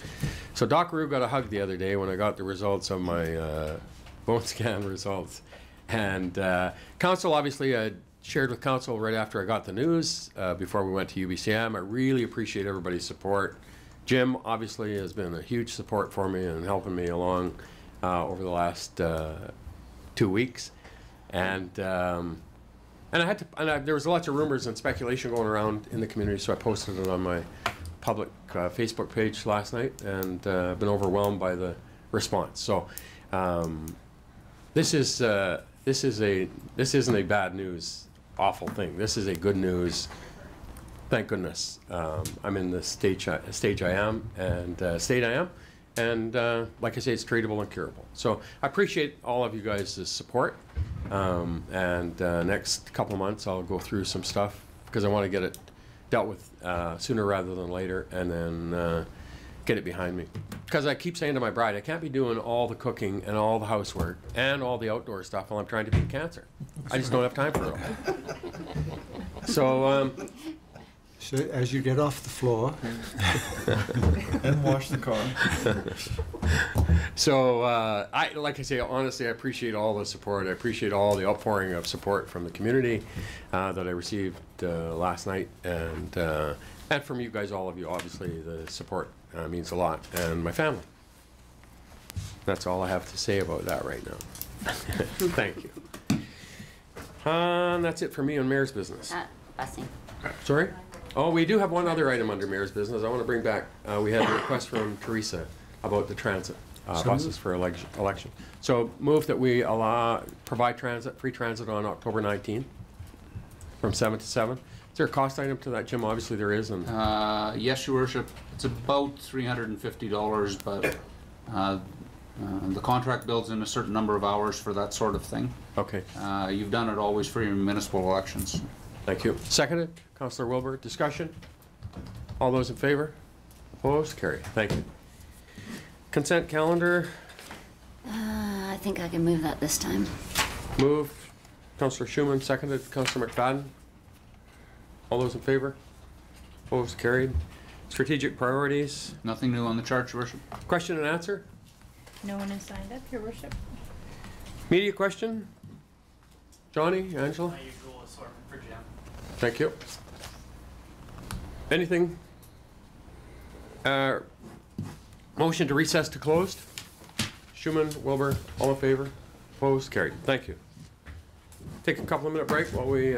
So Doc Rue got a hug the other day when I got the results of my bone scan results. And council, obviously, I shared with council right after I got the news before we went to UBCM. I really appreciate everybody's support. Jim, obviously, has been a huge support for me and helping me along over the last 2 weeks. And there was lots of rumors and speculation going around in the community, so I posted it on my public Facebook page last night, and been overwhelmed by the response. So this isn't a bad news, awful thing. This is a good news. Thank goodness I'm in the stage I am, and state I am, and like I say, it's treatable and curable. So I appreciate all of you guys' support. Next couple of months I'll go through some stuff, because I want to get it dealt with sooner rather than later, and then get it behind me. Because I keep saying to my bride, I can't be doing all the cooking and all the housework and all the outdoor stuff while I'm trying to beat cancer. I just don't have time for it all. So as you get off the floor and wash the car. So like I say, honestly, I appreciate all the support. I appreciate all the outpouring of support from the community that I received last night, and from you guys, all of you. Obviously, the support means a lot, and my family. That's all I have to say about that right now. Thank you. That's it for me on Mayor's business. Busing. Sorry? Oh, we do have one other item under Mayor's business. I want to bring back, we had a request from Teresa about the transit buses for election. So move that we provide free transit on October 19th from 7 to 7. Is there a cost item to that, Jim? Obviously there is. And yes, Your Worship. It's about $350, but the contract builds in a certain number of hours for that sort of thing. Okay. You've done it always for your municipal elections. Thank you. Seconded. Councillor Wilbur. Discussion? All those in favor? Opposed? Carried. Thank you. Consent calendar. I think I can move that this time. Moved. Councillor Schumann. Seconded. Councillor McFadden. All those in favor? Opposed? Carried. Strategic priorities. Nothing new on the chart, Your Worship. Question and answer. No one has signed up, Your Worship. Media question. Johnny, Angela. My usual assortment for Jim. Thank you. Anything? Motion to recess to closed. Schumann, Wilbur, all in favor? Opposed? Carried. Thank you. Take a couple of minute break while we